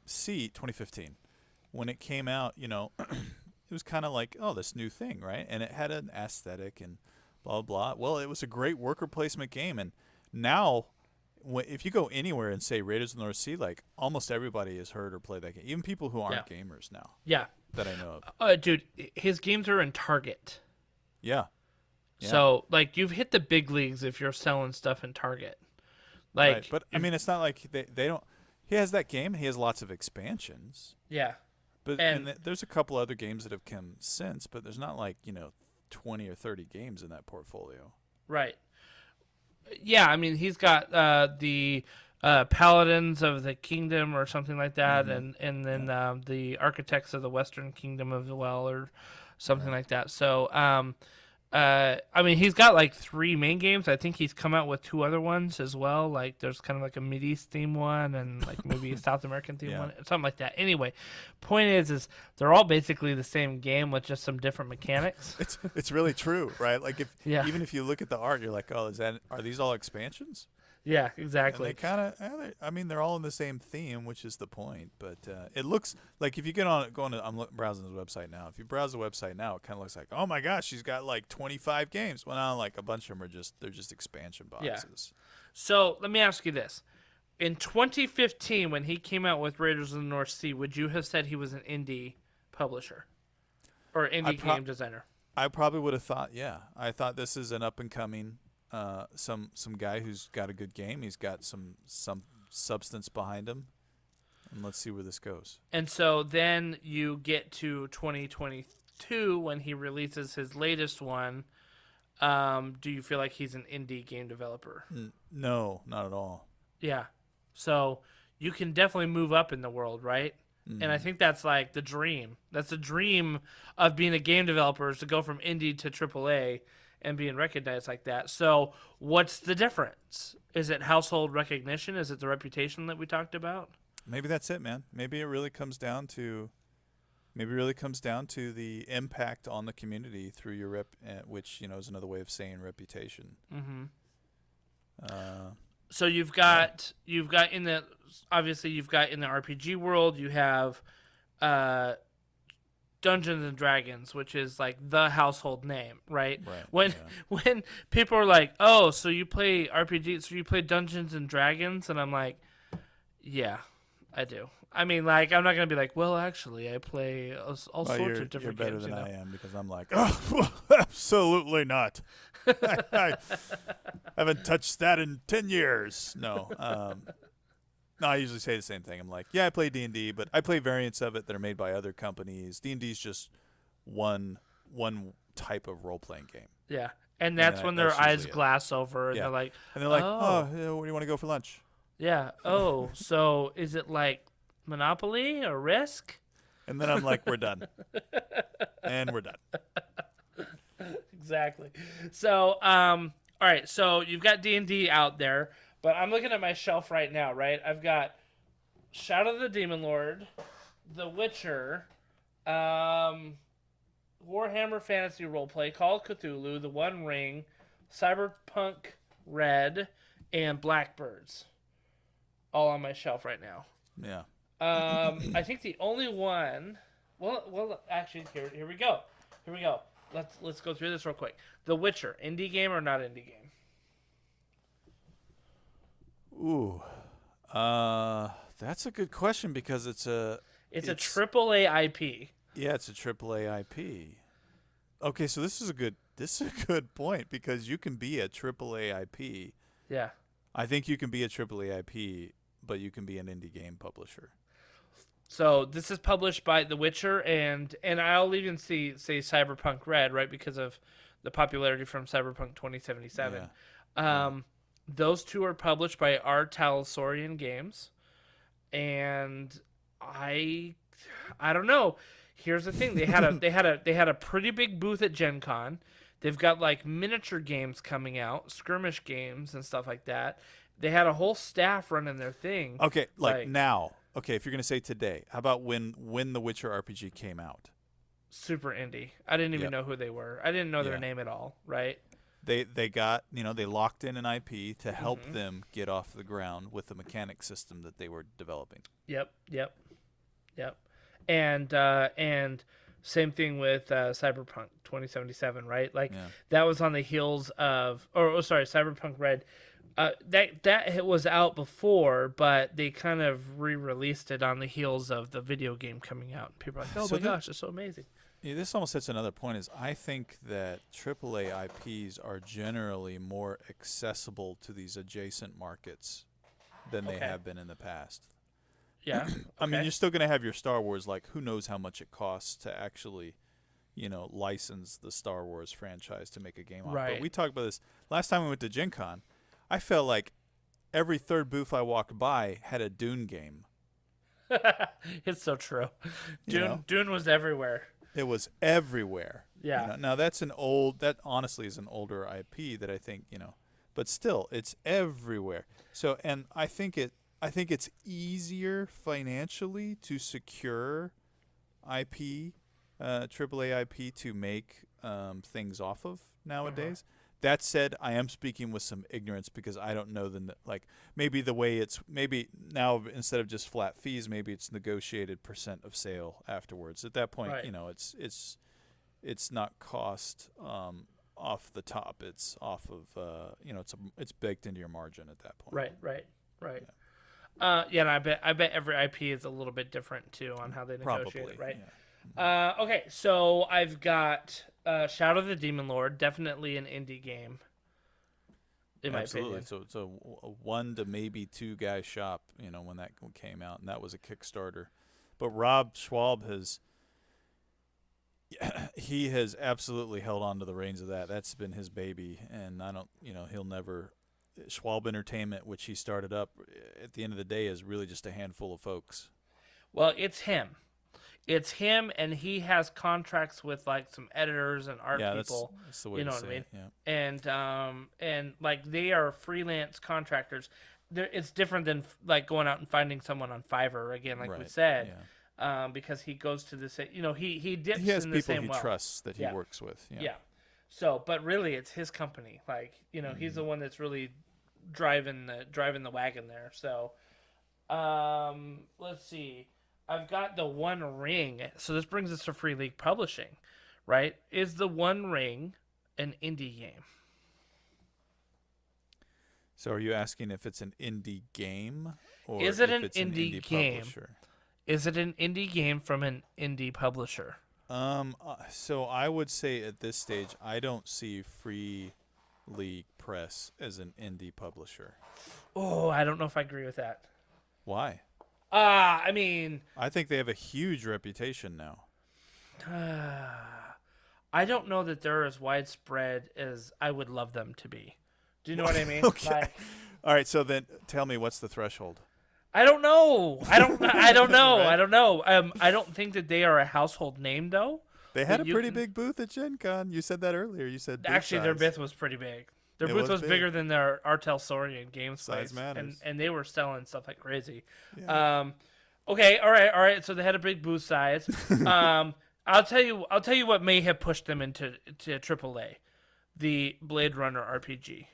Sea 2015. When it came out, it was kind of like, oh, this new thing, right? And it had an aesthetic and blah, blah. Well, it was a great worker placement game. And now, if you go anywhere and say Raiders of the North Sea, like almost everybody has heard or played that game. Even people who aren't gamers now. Yeah. That I know of. Dude, his games are in Target. Yeah. So, like, you've hit the big leagues if you're selling stuff in Target. Like, right. But, I mean, it's not like they don't... He has that game. He has lots of expansions. Yeah. But and there's a couple other games that have come since, but there's not like, 20 or 30 games in that portfolio. Right. Yeah, I mean, he's got the Paladins of the Kingdom or something like that, and then the Architects of the Western Kingdom as well, or something like that. So, I mean, he's got like 3 main games. I think he's come out with 2 other ones as well. Like, there's kind of like a Mideast theme one and like maybe a South American theme one, something like that. Anyway, point is they're all basically the same game with just some different mechanics. It's really true, right? Like even if you look at the art, you're like, oh, are these all expansions? Yeah, exactly. And they kind of, I mean, they're all in the same theme, which is the point. But it looks like if you I'm browsing his website now. If you browse the website now, it kind of looks like, oh my gosh, she's got like 25 games. Well, now like a bunch of them they're just expansion boxes. Yeah. So let me ask you this: in 2015, when he came out with Raiders of the North Sea, would you have said he was an indie publisher or indie game designer? I probably would have thought, yeah. I thought this is an up and coming. Some guy who's got a good game. He's got some substance behind him, and let's see where this goes. And so then you get to 2022 when he releases his latest one. Do you feel like he's an indie game developer? No, not at all. Yeah, so you can definitely move up in the world, right? And I think that's like the dream. That's the dream of being a game developer, is to go from indie to AAA. And being recognized like that. So what's the difference? Is it household recognition? Is it the reputation that we talked about? Maybe that's it, man. Maybe it really comes down to the impact on the community through your which is another way of saying reputation. Mm-hmm. So you've got in the RPG world, you have Dungeons and Dragons, which is like the household name, right? Right. When people are like, "Oh, so you play RPG? So you play Dungeons and Dragons?" and I'm like, "Yeah, I do." I mean, like, I'm not gonna be like, "Well, actually, I play all sorts of different you're better games." than you know? I am because I'm like, oh, absolutely not. I haven't touched that in 10 years. No. No, I usually say the same thing. I'm like, yeah, I play D&D, but I play variants of it that are made by other companies. D&D is just one type of role-playing game. Yeah, and that's when their eyes glass over, and Yeah. they're like, And they're like, "Oh, where do you want to go for lunch? yeah. Oh, so is it like Monopoly or Risk?" And then I'm like, we're done. And we're done. Exactly. So, all right. So you've got D&D out there, but I'm looking at my shelf right now. Right, I've got Shadow of the Demon Lord, The Witcher, Warhammer Fantasy Roleplay, Call of Cthulhu, The One Ring, Cyberpunk Red, and Blackbirds, all on my shelf right now. Yeah. I think the only one. Well, actually, here we go. Here we go. Let's go through this real quick. The Witcher, indie game or not indie game? Ooh. That's a good question because it's a AAA IP. Yeah, it's a AAA IP. Okay, so this is a good point because you can be a AAA IP. Yeah. I think you can be a AAA IP, but you can be an indie game publisher. So this is published by The Witcher, and I'll even say Cyberpunk Red, right, because of the popularity from Cyberpunk 2077. Yeah. Those two are published by R. Talsorian Games, and I don't know. Here's the thing: they had a pretty big booth at Gen Con. They've got like miniature games coming out, skirmish games and stuff like that. They had a whole staff running their thing. Okay, like now. Okay, if you're gonna say today, how about when the Witcher RPG came out? Super indie. I didn't even know who they were. I didn't know their name at all. Right. They got they locked in an IP to help them get off the ground with the mechanic system that they were developing. Yep. And same thing with Cyberpunk 2077, right? Like that was on the heels of, Cyberpunk Red. That was out before, but they kind of re-released it on the heels of the video game coming out. People are like, "Oh my gosh, it's so amazing." Yeah, this almost hits another point. Is I think that AAA IPs are generally more accessible to these adjacent markets than they have been in the past. Yeah, I mean, you're still going to have your Star Wars. Like, who knows how much it costs to actually, license the Star Wars franchise to make a game on. Right. But we talked about this last time we went to Gen Con. I felt like every third booth I walked by had a Dune game. It's so true. Dune was everywhere. It was everywhere. Yeah. Now that honestly is an older IP that I think, but still it's everywhere. So, and I think it's easier financially to secure IP, AAA IP to make things off of nowadays. That said, I am speaking with some ignorance because I don't know maybe the way maybe now instead of just flat fees, maybe it's negotiated percent of sale afterwards. At that point, it's not cost off the top. It's off of it's baked into your margin at that point. Right. And I bet every IP is a little bit different too on how they negotiate it, right? Yeah. Okay, so I've got Shadow of the Demon Lord, definitely an indie game. In Absolutely. my opinion. So it's a 1 to maybe 2 guy shop, when that came out, and that was a Kickstarter. But Rob Schwab he has absolutely held on to the reins of that. That's been his baby, and I don't, he'll never. Schwab Entertainment, which he started up, at the end of the day, is really just a handful of folks. Well, it's him. It's him, and he has contracts with like some editors and art people. That's the way you know to what I mean? Yeah. And like they are freelance contractors. It's different than like going out and finding someone on Fiverr again, like we said. Yeah. Because he goes to the same, he dips he has in the same people he well. trusts that he works with. Yeah. So, but really, it's his company. Like, he's the one that's really driving the wagon there. So, let's see. I've got the One Ring. So this brings us to Free League Publishing, right? Is the One Ring an indie game? So are you asking if it's an indie game or Is it if an it's indie an indie game? publisher? Is it an indie game from an indie publisher? So I would say at this stage, I don't see Free League Press as an indie publisher. Oh, I don't know if I agree with that. Why? I mean, I think they have a huge reputation now. I don't know that they're as widespread as I would love them to be. Do you know what I mean? Okay. Like, All right. So then, tell me, what's the threshold? I don't know. I don't know. Right? I don't know. I don't think that they are a household name though. They had a pretty big booth at Gen Con. You said that earlier. You said actually their size. booth was pretty big. Their It booth was big. bigger than their Artel Saurian Games Size place, matters. and they were selling stuff like crazy. Yeah. Okay, all right. So they had a big booth size. I'll tell you what may have pushed them into AAA, the Blade Runner RPG.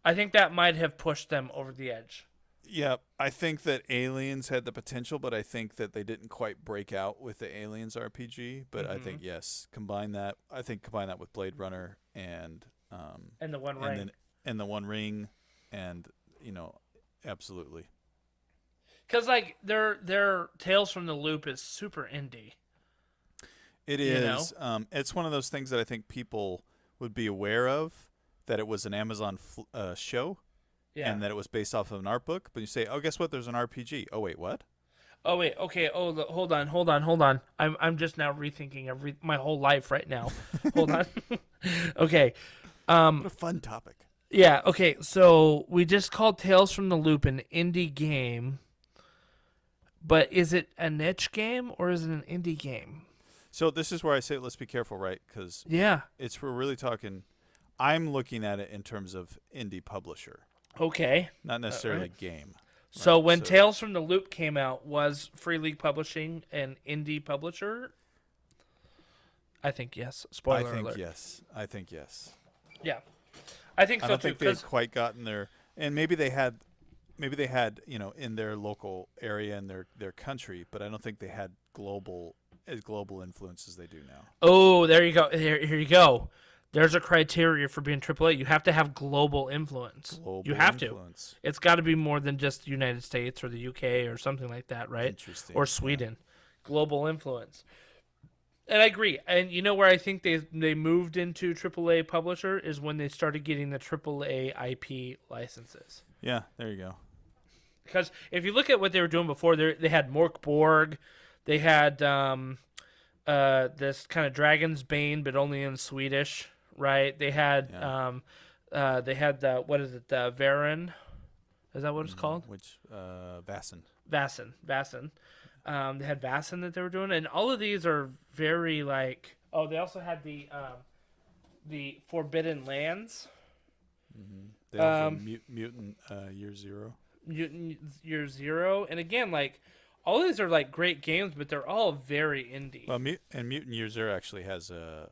I think that might have pushed them over the edge. Yeah, I think that Aliens had the potential, but I think that they didn't quite break out with the Aliens RPG. But I think yes, combine that with Blade Runner and And the One Ring. And the One Ring, and absolutely. Because like their Tales from the Loop is super indie. It is. It's one of those things that I think people would be aware of, that it was an Amazon show. Yeah. And that it was based off of an art book, but you say, "Oh, guess what? There's an RPG." Oh, wait, what? Oh wait, okay. Oh, hold on. I'm just now rethinking my whole life right now. Hold on. Okay. What a fun topic. Yeah. Okay. So we just called Tales from the Loop an indie game, but is it a niche game or is it an indie game? So this is where I say let's be careful, right? Because Yeah. we're really talking. I'm looking at it in terms of indie publisher, Okay. not necessarily a game. So Right, when Tales from the Loop came out, was Free League Publishing an indie publisher? I think yes. Spoiler I think alert. yes. I think yes. Yeah. I think I so don't too. think they've quite gotten there, and maybe they had in their local area and their country, but I don't think they had global influence as they do now. Oh, there you go. Here you go. There's a criteria for being AAA. You have to have global influence. You have influence. to. It's got to be more than just the United States or the UK or something like that, right? Interesting. Or Sweden. Global influence. And I agree. And you know where I think they moved into AAA publisher is when they started getting the AAA IP licenses. Yeah, there you go. Because if you look at what they were doing before, they had Mork Borg, they had this kind of Dragon's Bane, but only in Swedish, right? They had the what is it, the Varen? Is that what it's called? Which Vassen. Vassen. They had Vassen that they were doing, and all of these are very like. Oh, they also had the Forbidden Lands. Mm-hmm. They also Mutant Year Zero. Mutant Year Zero, and again, like all these are like great games, but they're all very indie. Well, Mutant Year Zero actually has a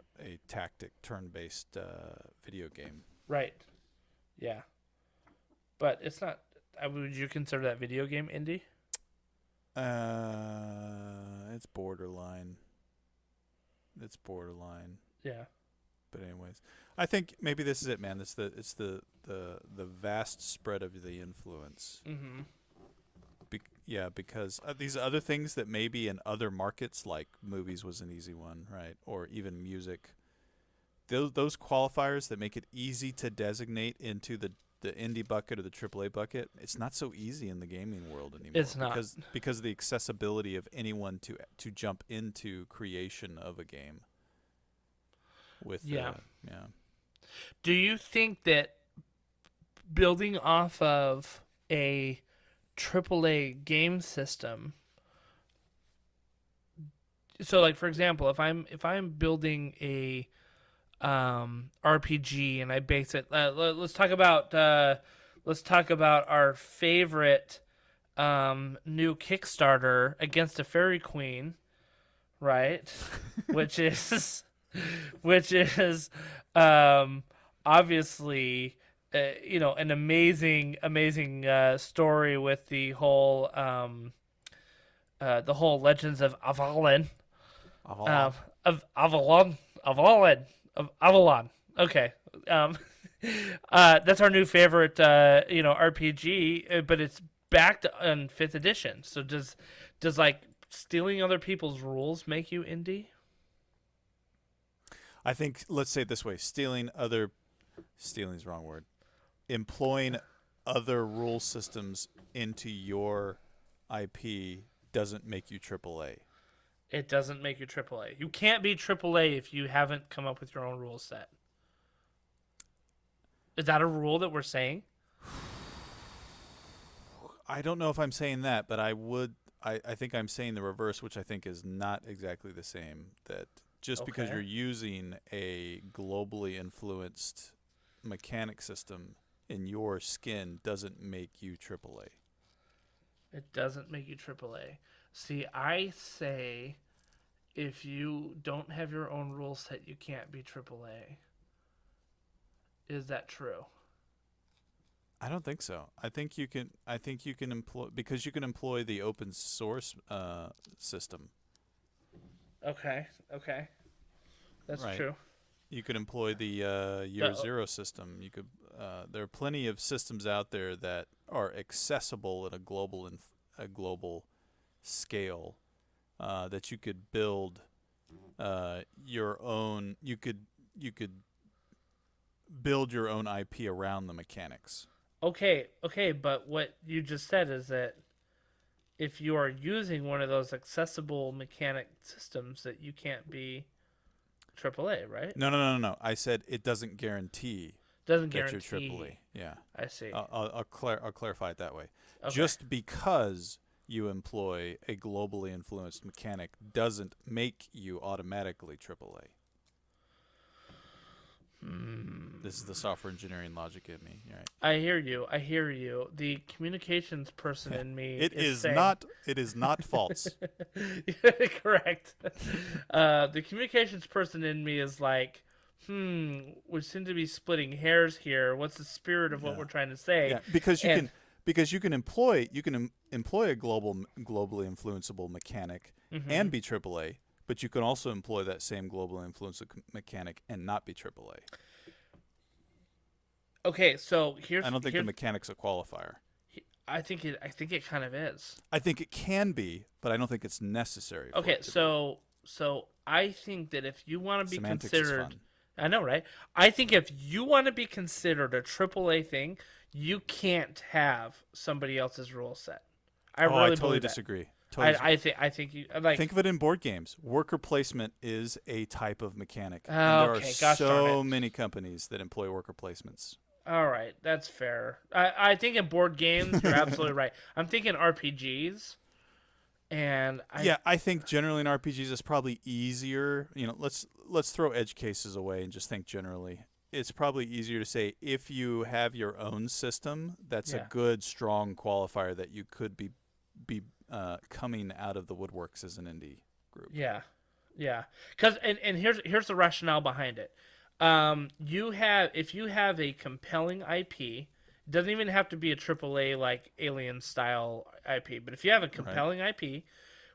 tactic turn-based video game. Right. Yeah. But it's not. Would you consider that video game indie? It's borderline. Yeah. But anyways, I think maybe this is it, man. It's the vast spread of the influence. Mm-hmm. Because these other things that maybe in other markets, like movies was an easy one, right? Or even music. Those qualifiers that make it easy to designate into the indie bucket or the AAA bucket, it's not so easy in the gaming world anymore. It's not. Because of the accessibility of anyone to jump into creation of a game. Do you think that building off of a AAA game system, so like for example, if I'm building a RPG and I base it, let's talk about our favorite new Kickstarter, Against a Fairy Queen, right? which is obviously an amazing story with the whole Legends of Avalon. Avalon. Okay. That's our new favorite, RPG, but it's backed on 5th edition. So does like stealing other people's rules make you indie? I think, let's say it this way: stealing is the wrong word. Employing other rule systems into your IP doesn't make you AAA. It doesn't make you AAA. You can't be AAA if you haven't come up with your own rule set. Is that a rule that we're saying? I don't know if I'm saying that, but I think I'm saying the reverse, which I think is not exactly the same. That just because you're using a globally influenced mechanic system in your skin doesn't make you AAA. It doesn't make you AAA. See, I say if you don't have your own rule set, you can't be AAA. Is that true? I don't think so. I think you can employ, because you can employ the open source system. Okay. That's right. true. You could employ the year zero system. You could. There are plenty of systems out there that are accessible at a global scale that you could build your own. You could build your own IP around the mechanics. Okay, but what you just said is that if you are using one of those accessible mechanic systems, that you can't be AAA, right? No. I said it doesn't guarantee. Doesn't that guarantee. you're AAA. Yeah. I see. I'll clarify it that way. Okay. Just because you employ a globally influenced mechanic doesn't make you automatically AAA. This is the software engineering logic in me. Right. I hear you. The communications person in me is saying... It is not false. Correct. The communications person in me is like, we seem to be splitting hairs here. What's the spirit of what we're trying to say? Yeah, because you can employ a globally influenceable mechanic and be AAA. But you can also employ that same global influence mechanic and not be AAA. Okay, so I don't think the mechanic's a qualifier. I think it kind of is. I think it can be, but I don't think it's necessary. Okay, so I think that if you want to be Semantics considered, is fun. I know, right? I think if you want to be considered a AAA thing, you can't have somebody else's rule set. I totally disagree. I think you like. Think of it in board games. Worker placement is a type of mechanic. Oh, and there okay, are gosh darn so it. many companies that employ worker placements. All right, that's fair. I think in board games, you're absolutely right. I'm thinking RPGs, and I think generally in RPGs it's probably easier. Let's throw edge cases away and just think generally. It's probably easier to say if you have your own system, that's a good, strong qualifier that you could be coming out of the woodworks as an indie group. Yeah. Because and here's the rationale behind it. If you have a compelling IP, it doesn't even have to be a AAA like Alien style IP, but if you have a compelling IP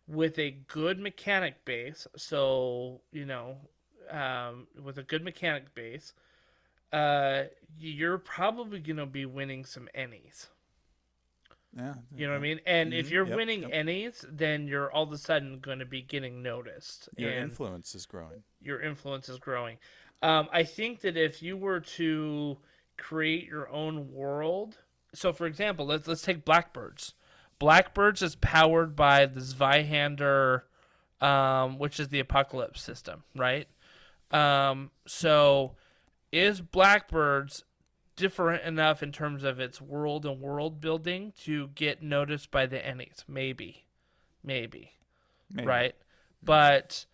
with a good mechanic base, with a good mechanic base, you're probably gonna be winning some Ennies. Yeah. You know what I mean? And if you're winning Ennies, then you're all of a sudden going to be getting noticed. Your influence is growing. I think that if you were to create your own world, so for example, let's take Blackbirds. Blackbirds is powered by the Zweihander, which is the Apocalypse system, right? So is Blackbirds different enough in terms of its world and world building to get noticed by the Ennies? Maybe. Right? But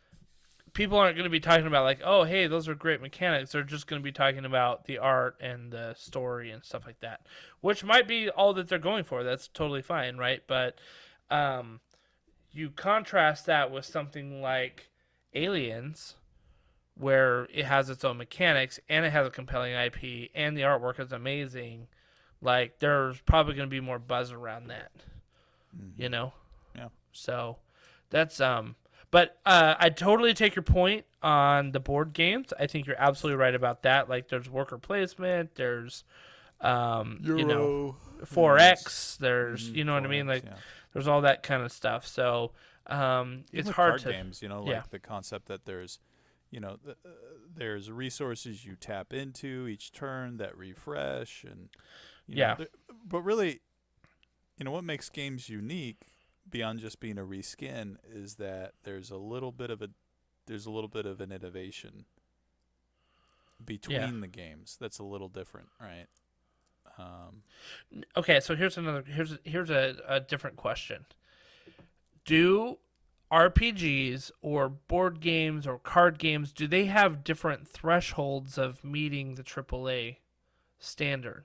people aren't going to be talking about like, oh, hey, those are great mechanics. They're just going to be talking about the art and the story and stuff like that, which might be all that they're going for. That's totally fine, right? But you contrast that with something like Aliens, where it has its own mechanics and it has a compelling IP and the artwork is amazing, like there's probably going to be more buzz around that, you know? Yeah. So that's but I totally take your point on the board games. I think you're absolutely right about that. Like there's worker placement, there's you know, 4X, there's you know what I mean, like there's all that kind of stuff. So it's hard to games, you know, like the concept that there's, you know, there's resources you tap into each turn that refresh, and you know, but really, you know, what makes games unique beyond just being a reskin is that there's a little bit of an innovation between the games that's a little different, right? Okay, so here's a different question. Do RPGs or board games or card games, do they have different thresholds of meeting the AAA standard?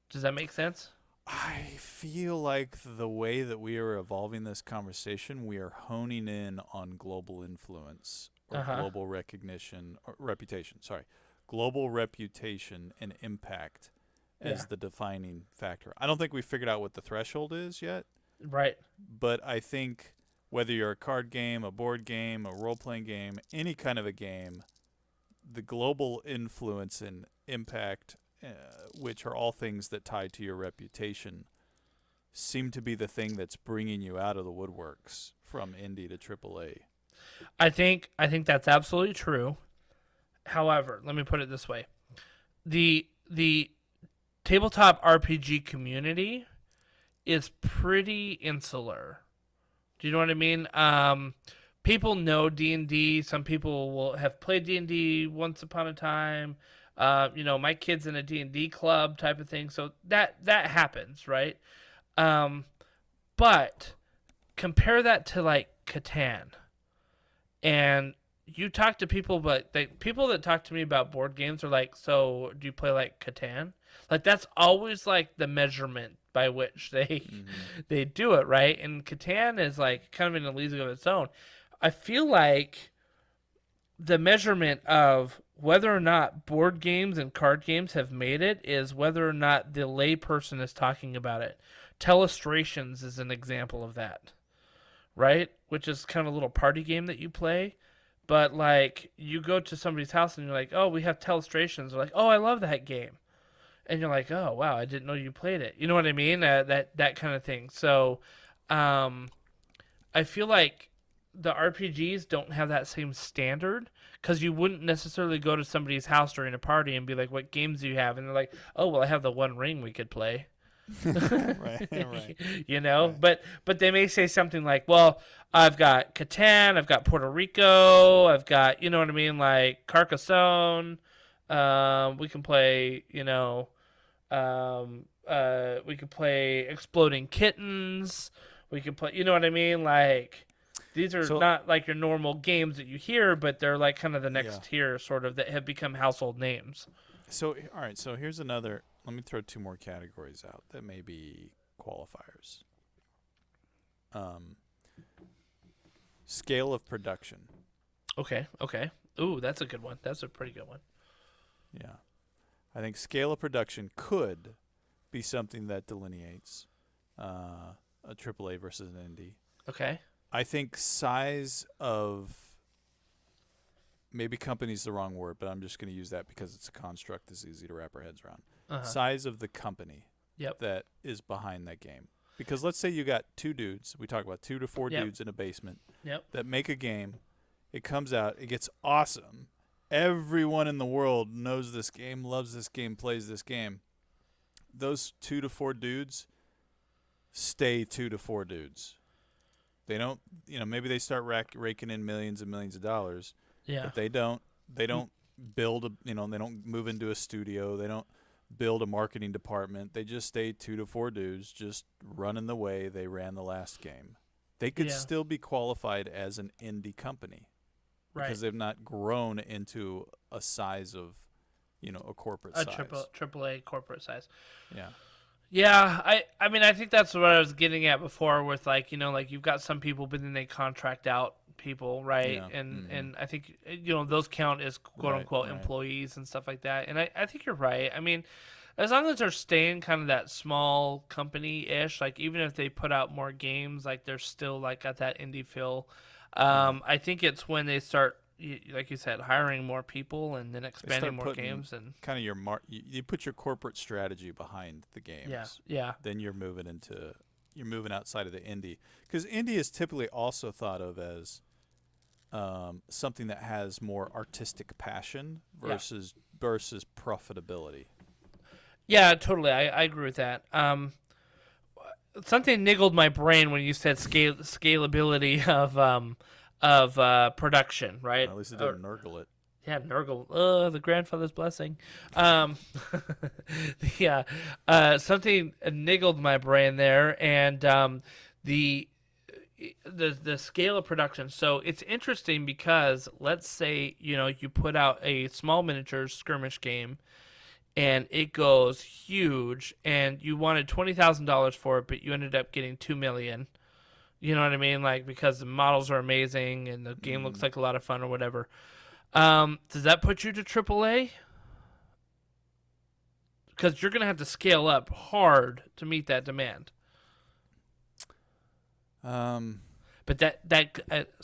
Does that make sense? I feel like the way that we are evolving this conversation, we are honing in on global influence or global recognition or reputation. Sorry, global reputation and impact as the defining factor. I don't think we figured out what the threshold is yet. Right. But I think whether you're a card game, a board game, a role-playing game, any kind of a game, the global influence and impact, which are all things that tie to your reputation, seem to be the thing that's bringing you out of the woodworks from indie to AAA. I think that's absolutely true. However, let me put it this way. The tabletop RPG community is pretty insular. Do you know what I mean? People know D&D. Some people will have played D&D once upon a time. You know, my kid's in a D&D club type of thing. So that happens, right? But compare that to like Catan. And you talk to people, but people that talk to me about board games are like, so do you play like Catan? Like that's always like the measurement by which they do it, right? And Catan is like kind of in a league of its own. I feel like the measurement of whether or not board games and card games have made it is whether or not the layperson is talking about it. Telestrations is an example of that, right? Which is kind of a little party game that you play. But like you go to somebody's house and you're like, oh, we have Telestrations. They're like, oh, I love that game. And you're like, oh, wow, I didn't know you played it. You know what I mean? That kind of thing. So I feel like the RPGs don't have that same standard because you wouldn't necessarily go to somebody's house during a party and be like, what games do you have? And they're like, oh, well, I have the One Ring we could play. right. You know, right. But they may say something like, well, I've got Catan, I've got Puerto Rico, I've got, you know what I mean, like Carcassonne. We can play, you know, we could play Exploding Kittens. We could play, you know what I mean? Like, these are not like your normal games that you hear, but they're like kind of the next tier sort of that have become household names. So, all right. So here's another, let me throw two more categories out that may be qualifiers. Scale of production. Okay. Ooh, that's a good one. That's a pretty good one. Yeah. I think scale of production could be something that delineates a AAA versus an indie. Okay. I think size of, maybe company is the wrong word, but I'm just going to use that because it's a construct that's easy to wrap our heads around. Size of the company that is behind that game. Because let's say you got two dudes, we talk about 2 to 4 dudes in a basement that make a game. It comes out, it gets awesome. Everyone in the world knows this game, loves this game, plays this game. Those 2 to 4 dudes stay 2 to 4 dudes. They don't, you know, maybe they start raking in millions and millions of dollars. Yeah. But they don't build they don't move into a studio. They don't build a marketing department. They just stay 2 to 4 dudes just running the way they ran the last game. They could still be qualified as an indie company. Right. Because they've not grown into a size of, you know, a corporate size. AAA corporate size. Yeah. Yeah, I mean, I think that's what I was getting at before with, like, you know, like, you've got some people, but then they contract out people, right? Yeah. And I think those count as quote unquote employees and stuff like that. And I think you're right. I mean, as long as they're staying kind of that small company ish, like even if they put out more games, like they're still like got that indie feel. I think it's when they start, like you said, hiring more people and then expanding more games and kind of your you put your corporate strategy behind the games. Yeah. Then you're moving outside of the indie, because indie is typically also thought of as something that has more artistic passion versus profitability. Yeah, totally. I agree with that. Something niggled my brain when you said scalability of production, right? At least it didn't nurgle it. Yeah, nurgle. The grandfather's blessing. Yeah, something niggled my brain there, and the scale of production. So it's interesting because let's say you put out a small miniature skirmish game, and it goes huge, and you wanted $20,000 for it, but you ended up getting $2 million. You know what I mean? Like, because the models are amazing and the game looks like a lot of fun or whatever. Does that put you to AAA? Because you're going to have to scale up hard to meet that demand. But this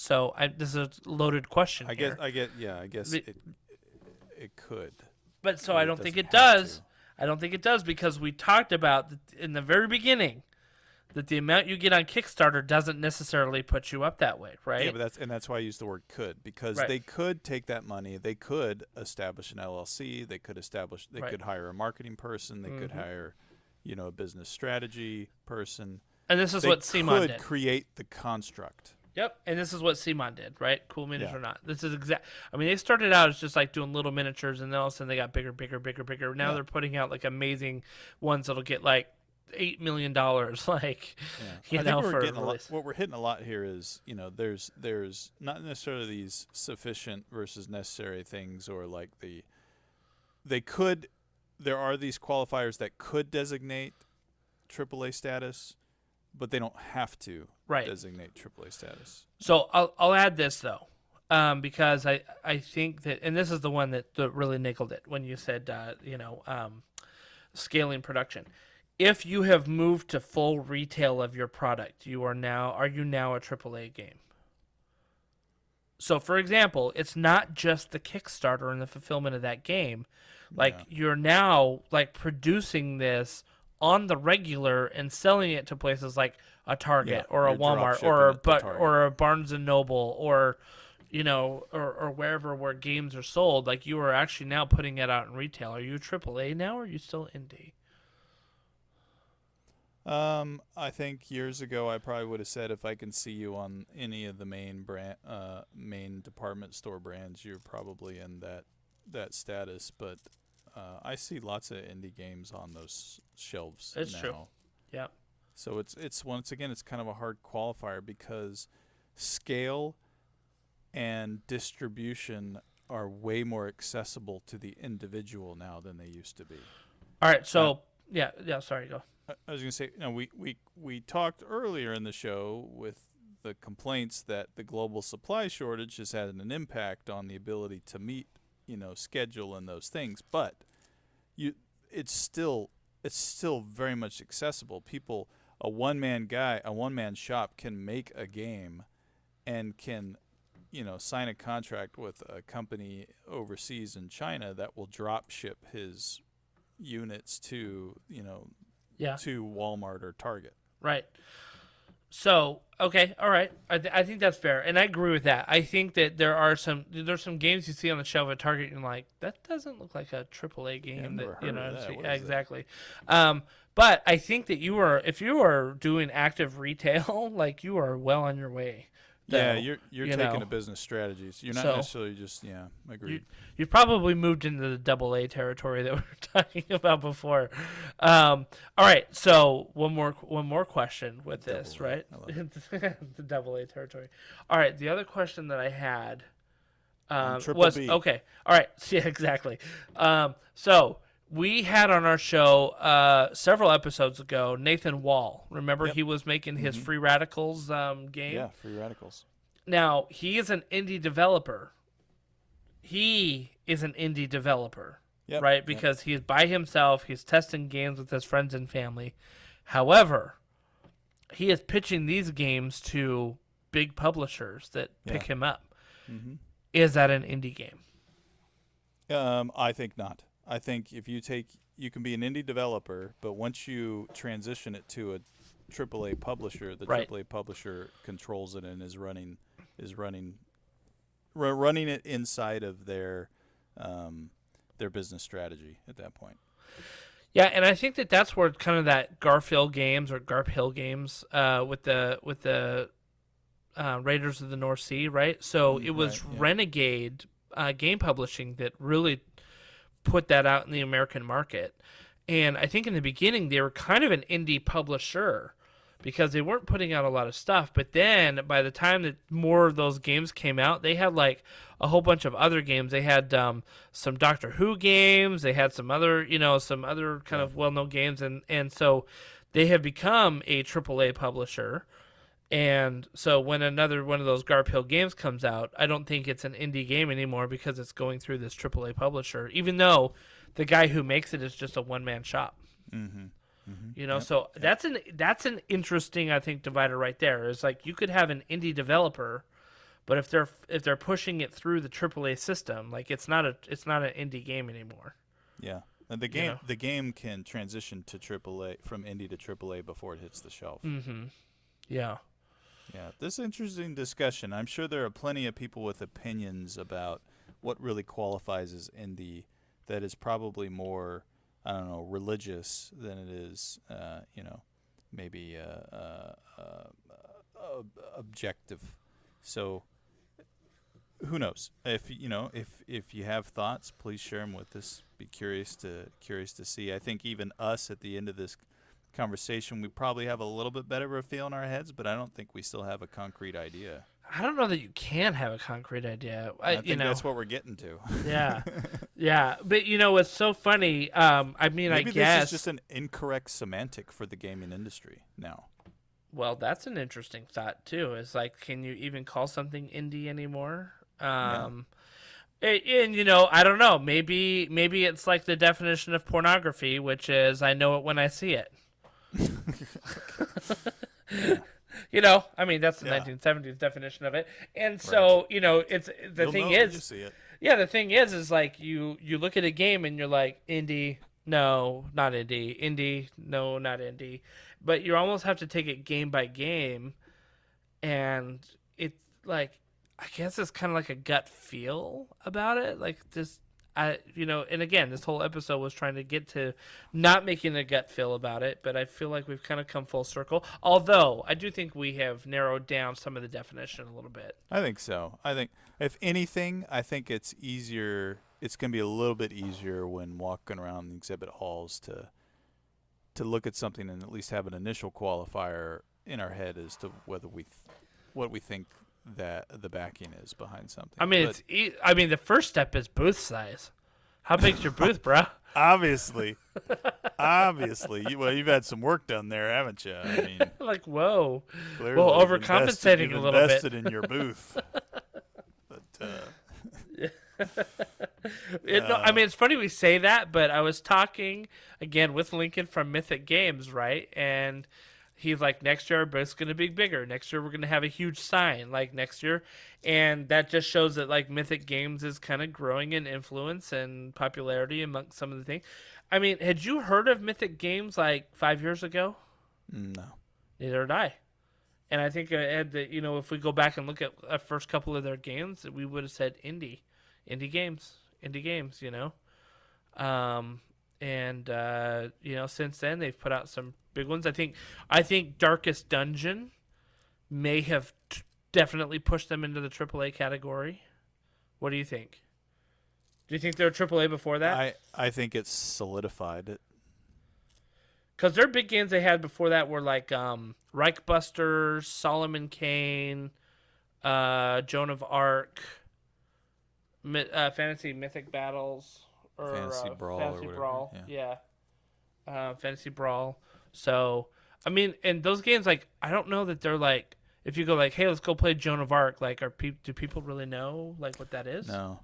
is a loaded question. I guess it could. But so I don't think it does. I don't think it does, because we talked about in the very beginning that the amount you get on Kickstarter doesn't necessarily put you up that way, right? Yeah, but that's why I use the word could, because they could take that money, they could establish an LLC, they could hire a marketing person, they could hire, a business strategy person. And this is what CMON did. They could create the construct. Yep, and this is what CMON did, right? Cool Minis or not. This is I mean, they started out as just like doing little miniatures, and then all of a sudden they got bigger. Now they're putting out like amazing ones that'll get like $8 million, like for release. What we're hitting a lot here is there's not necessarily these sufficient versus necessary things, or like there are these qualifiers that could designate AAA status, but they don't have to designate AAA status. So I'll add this though, because I think that, and this is the one that really nickled it when you said scaling production. If you have moved to full retail of your product, are you now a AAA game? So for example, it's not just the Kickstarter and the fulfillment of that game. Like you're now like producing this on the regular and selling it to places like a Target or a Walmart or a Barnes and Noble or or wherever where games are sold. Like you are actually now putting it out in retail. Are you AAA now, or are you still indie? I think years ago I probably would have said if I can see you on any of the main department store brands, you're probably in that status. But I see lots of indie games on those shelves now. It's true. Yeah. So it's once again, it's kind of a hard qualifier, because scale and distribution are way more accessible to the individual now than they used to be. All right. So yeah. Sorry, go. I was going to say, we talked earlier in the show with the complaints that the global supply shortage has had an impact on the ability to meet, schedule and those things. But it's still very much accessible. A one-man shop can make a game and can, sign a contract with a company overseas in China that will drop ship his units to, to Walmart or Target. Right. So, okay, all right. I think that's fair, and I agree with that. I think that there's some games you see on the shelf at Target, and you're like, that doesn't look like a AAA game. Exactly. But I think that if you are doing active retail, like you are well on your way. Yeah, you're taking a business strategy. So you're not necessarily just agreed. You've probably moved into the AA territory that we were talking about before. All right, so one more question with this, right? The AA territory. All right, the other question that I had was B. Okay. All right, yeah, exactly. So we had on our show several episodes ago Nathan Wall. Remember, he was making his Free Radicals game? Yeah, Free Radicals. Now, he is an indie developer. Yep, right? Because he's by himself. He's testing games with his friends and family. However, he is pitching these games to big publishers that pick him up. Mm-hmm. Is that an indie game? I think not. I think if you can be an indie developer, but once you transition it to a AAA publisher, the AAA publisher controls it and is running it inside of their business strategy at that point. Yeah, and I think that's where kind of that Garfield Games or Garp Hill Games with the Raiders of the North Sea, right? So it was Renegade Game Publishing that really put that out in the American market. And I think in the beginning they were kind of an indie publisher because they weren't putting out a lot of stuff. But then by the time that more of those games came out, they had like a whole bunch of other games. They had some Doctor Who games. They had some other kind of well-known games. And so they have become a AAA publisher. And so when another one of those Garp Hill games comes out, I don't think it's an indie game anymore because it's going through this AAA publisher, even though the guy who makes it is just a one-man shop. Mm-hmm. Mm-hmm. So that's an interesting, I think, divider right there. Is like you could have an indie developer, but if they're pushing it through the AAA system, like it's not an indie game anymore. Yeah, and the game can transition to AAA from indie to AAA before it hits the shelf. Mm-hmm. Yeah. Yeah, this is an interesting discussion. I'm sure there are plenty of people with opinions about what really qualifies as indie that is probably more, I don't know, religious than it is, maybe objective. So who knows? If you have thoughts, please share them with us. Be curious to see. I think even us at the end of this conversation, we probably have a little bit better of a feel in our heads, but I don't think we still have a concrete idea. I don't know that you can have a concrete idea. I think that's what we're getting to. Yeah, yeah. But it's so funny. Maybe I guess this is just an incorrect semantic for the gaming industry now. Well, that's an interesting thought too. Is like, can you even call something indie anymore? And I don't know. Maybe it's like the definition of pornography, which is I know it when I see it. That's the 1970s definition of it. And so, it's the thing is, you see it. Yeah, the thing is like you look at a game and you're like, indie, no, not indie, no, not indie. But you almost have to take it game by game, and it's like, I guess it's kind of like a gut feel about it, like this. And again, this whole episode was trying to get to not making a gut feel about it, but I feel like we've kind of come full circle. Although I do think we have narrowed down some of the definition a little bit. I think so. I think if anything, it's easier. It's going to be a little bit easier when walking around the exhibit halls to look at something and at least have an initial qualifier in our head as to whether what we think that the backing is behind something. The first step is booth size. How big's your booth, bruh? Obviously. You've had some work done there, haven't you? I mean, like, whoa. Clearly Well, overcompensating a little bit. Invested in your booth. It's funny we say that, but I was talking again with Lincoln from Mythic Games, right? And he's like, next year our booth's going to be bigger. Next year we're going to have a huge sign, like next year. And that just shows that like Mythic Games is kind of growing in influence and popularity amongst some of the things. I mean, had you heard of Mythic Games like 5 years ago? No. Neither had I. And I think if we go back and look at the first couple of their games, we would have said indie games. Since then they've put out some big ones. I think Darkest Dungeon may have definitely pushed them into the AAA category. What do you think? Do you think they were AAA before that? I think it's solidified it. Because their big games they had before that were like Reichbusters, Solomon Kane, Joan of Arc, Fantasy Mythic Battles, or Fantasy Brawl. Fantasy or Brawl. Yeah. Fantasy Brawl. So, and those games, like, I don't know that they're like if you go like, hey, let's go play Joan of Arc, like, do people really know like what that is? No.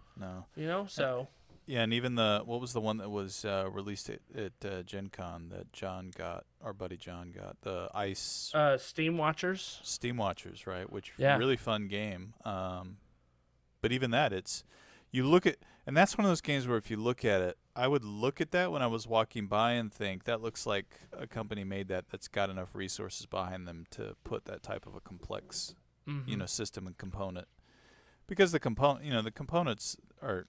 You know, so. Yeah, and even what was the one that was released at Gen Con that John got, our buddy John got, the Ice Steam Watchers. Steam Watchers, right? Which Yeah. really fun game. But even that, you look at, and that's one of those games where if you look at it, I would look at that when I was walking by and think that looks like a company made that's got enough resources behind them to put that type of a complex, system and component. Because the components are,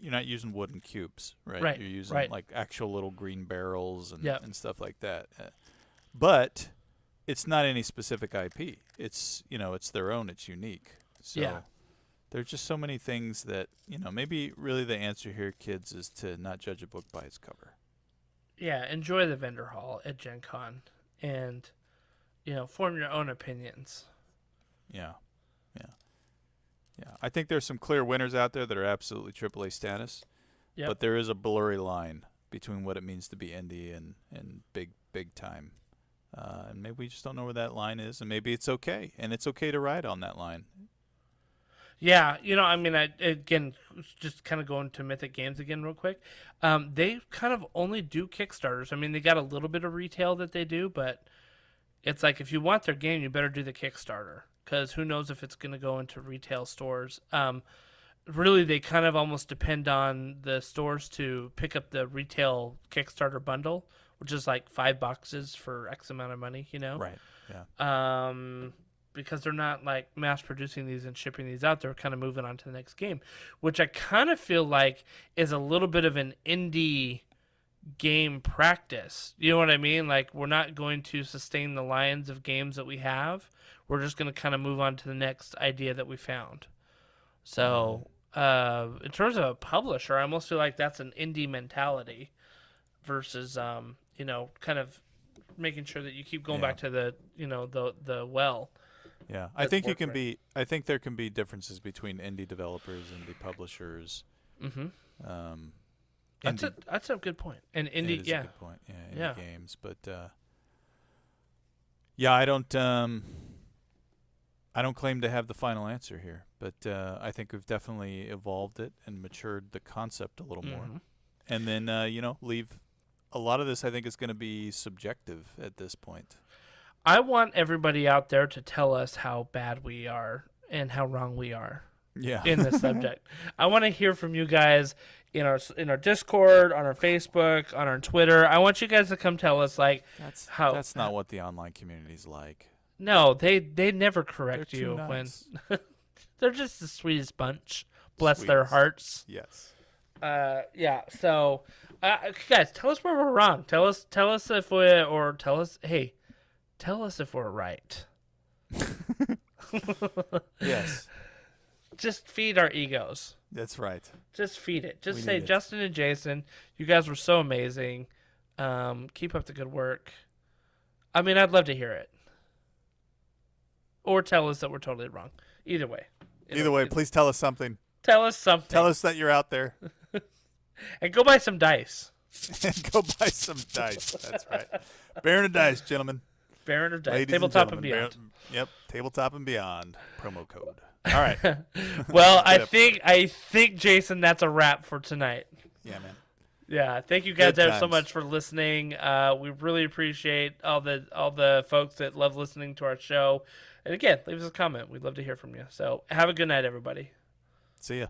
you're not using wooden cubes, right? Right. You're using like actual little green barrels and stuff like that. But it's not any specific IP. It's it's their own. It's unique. So there's just so many things that maybe really the answer here, kids, is to not judge a book by its cover. Yeah, enjoy the vendor hall at Gen Con and form your own opinions. Yeah. I think there's some clear winners out there that are absolutely AAA status, but there is a blurry line between what it means to be indie and big time. And maybe we just don't know where that line is, and maybe it's okay, and it's okay to ride on that line. Yeah, I mean, again, just kind of going to Mythic Games again real quick. They kind of only do Kickstarters. I mean, they got a little bit of retail that they do, but it's like if you want their game, you better do the Kickstarter. Because who knows if it's going to go into retail stores. Really, they kind of almost depend on the stores to pick up the retail Kickstarter bundle, which is like 5 boxes for X amount of money, Right, yeah. Because they're not like mass producing these and shipping these out. They're kind of moving on to the next game, which I kind of feel like is a little bit of an indie game practice. You know what I mean? Like, we're not going to sustain the lines of games that we have. We're just going to kind of move on to the next idea that we found. So, in terms of a publisher, I almost feel like that's an indie mentality versus, kind of making sure that you keep going back to the, the well. Yeah, I think there can be differences between indie developers, indie publishers. Mm-hmm. That's a good point. And indie, a good point. Yeah, indie games, but I don't claim to have the final answer here, but I think we've definitely evolved it and matured the concept a little more. And then leave a lot of this. I think is going to be subjective at this point. I want everybody out there to tell us how bad we are and how wrong we are. In this subject. I want to hear from you guys in our Discord, on our Facebook, on our Twitter. I want you guys to come tell us that's not what the online community's like. No, they never correct They're you nice. when they're just the sweetest bunch. Bless their hearts. Yes. So, guys, tell us where we're wrong. Tell us if tell us if we're right. Yes. Just feed our egos. That's right. Just feed it. Just say, Justin and Jason, you guys were so amazing. Keep up the good work. I mean, I'd love to hear it. Or tell us that we're totally wrong. Either way. Please tell us something. Tell us something. Tell us that you're out there. And go buy some dice. Go buy some dice. That's right. Baron of Dice, gentlemen. Baron of Dice. Ladies Tabletop and Beyond. Beyond. Tabletop and Beyond. Promo code. All right. Well, I think, Jason, that's a wrap for tonight. Yeah, man. Yeah, thank you guys Good so times. much for listening. We really appreciate all the folks that love listening to our show. And again, leave us a comment. We'd love to hear from you. So have a good night, everybody. See ya.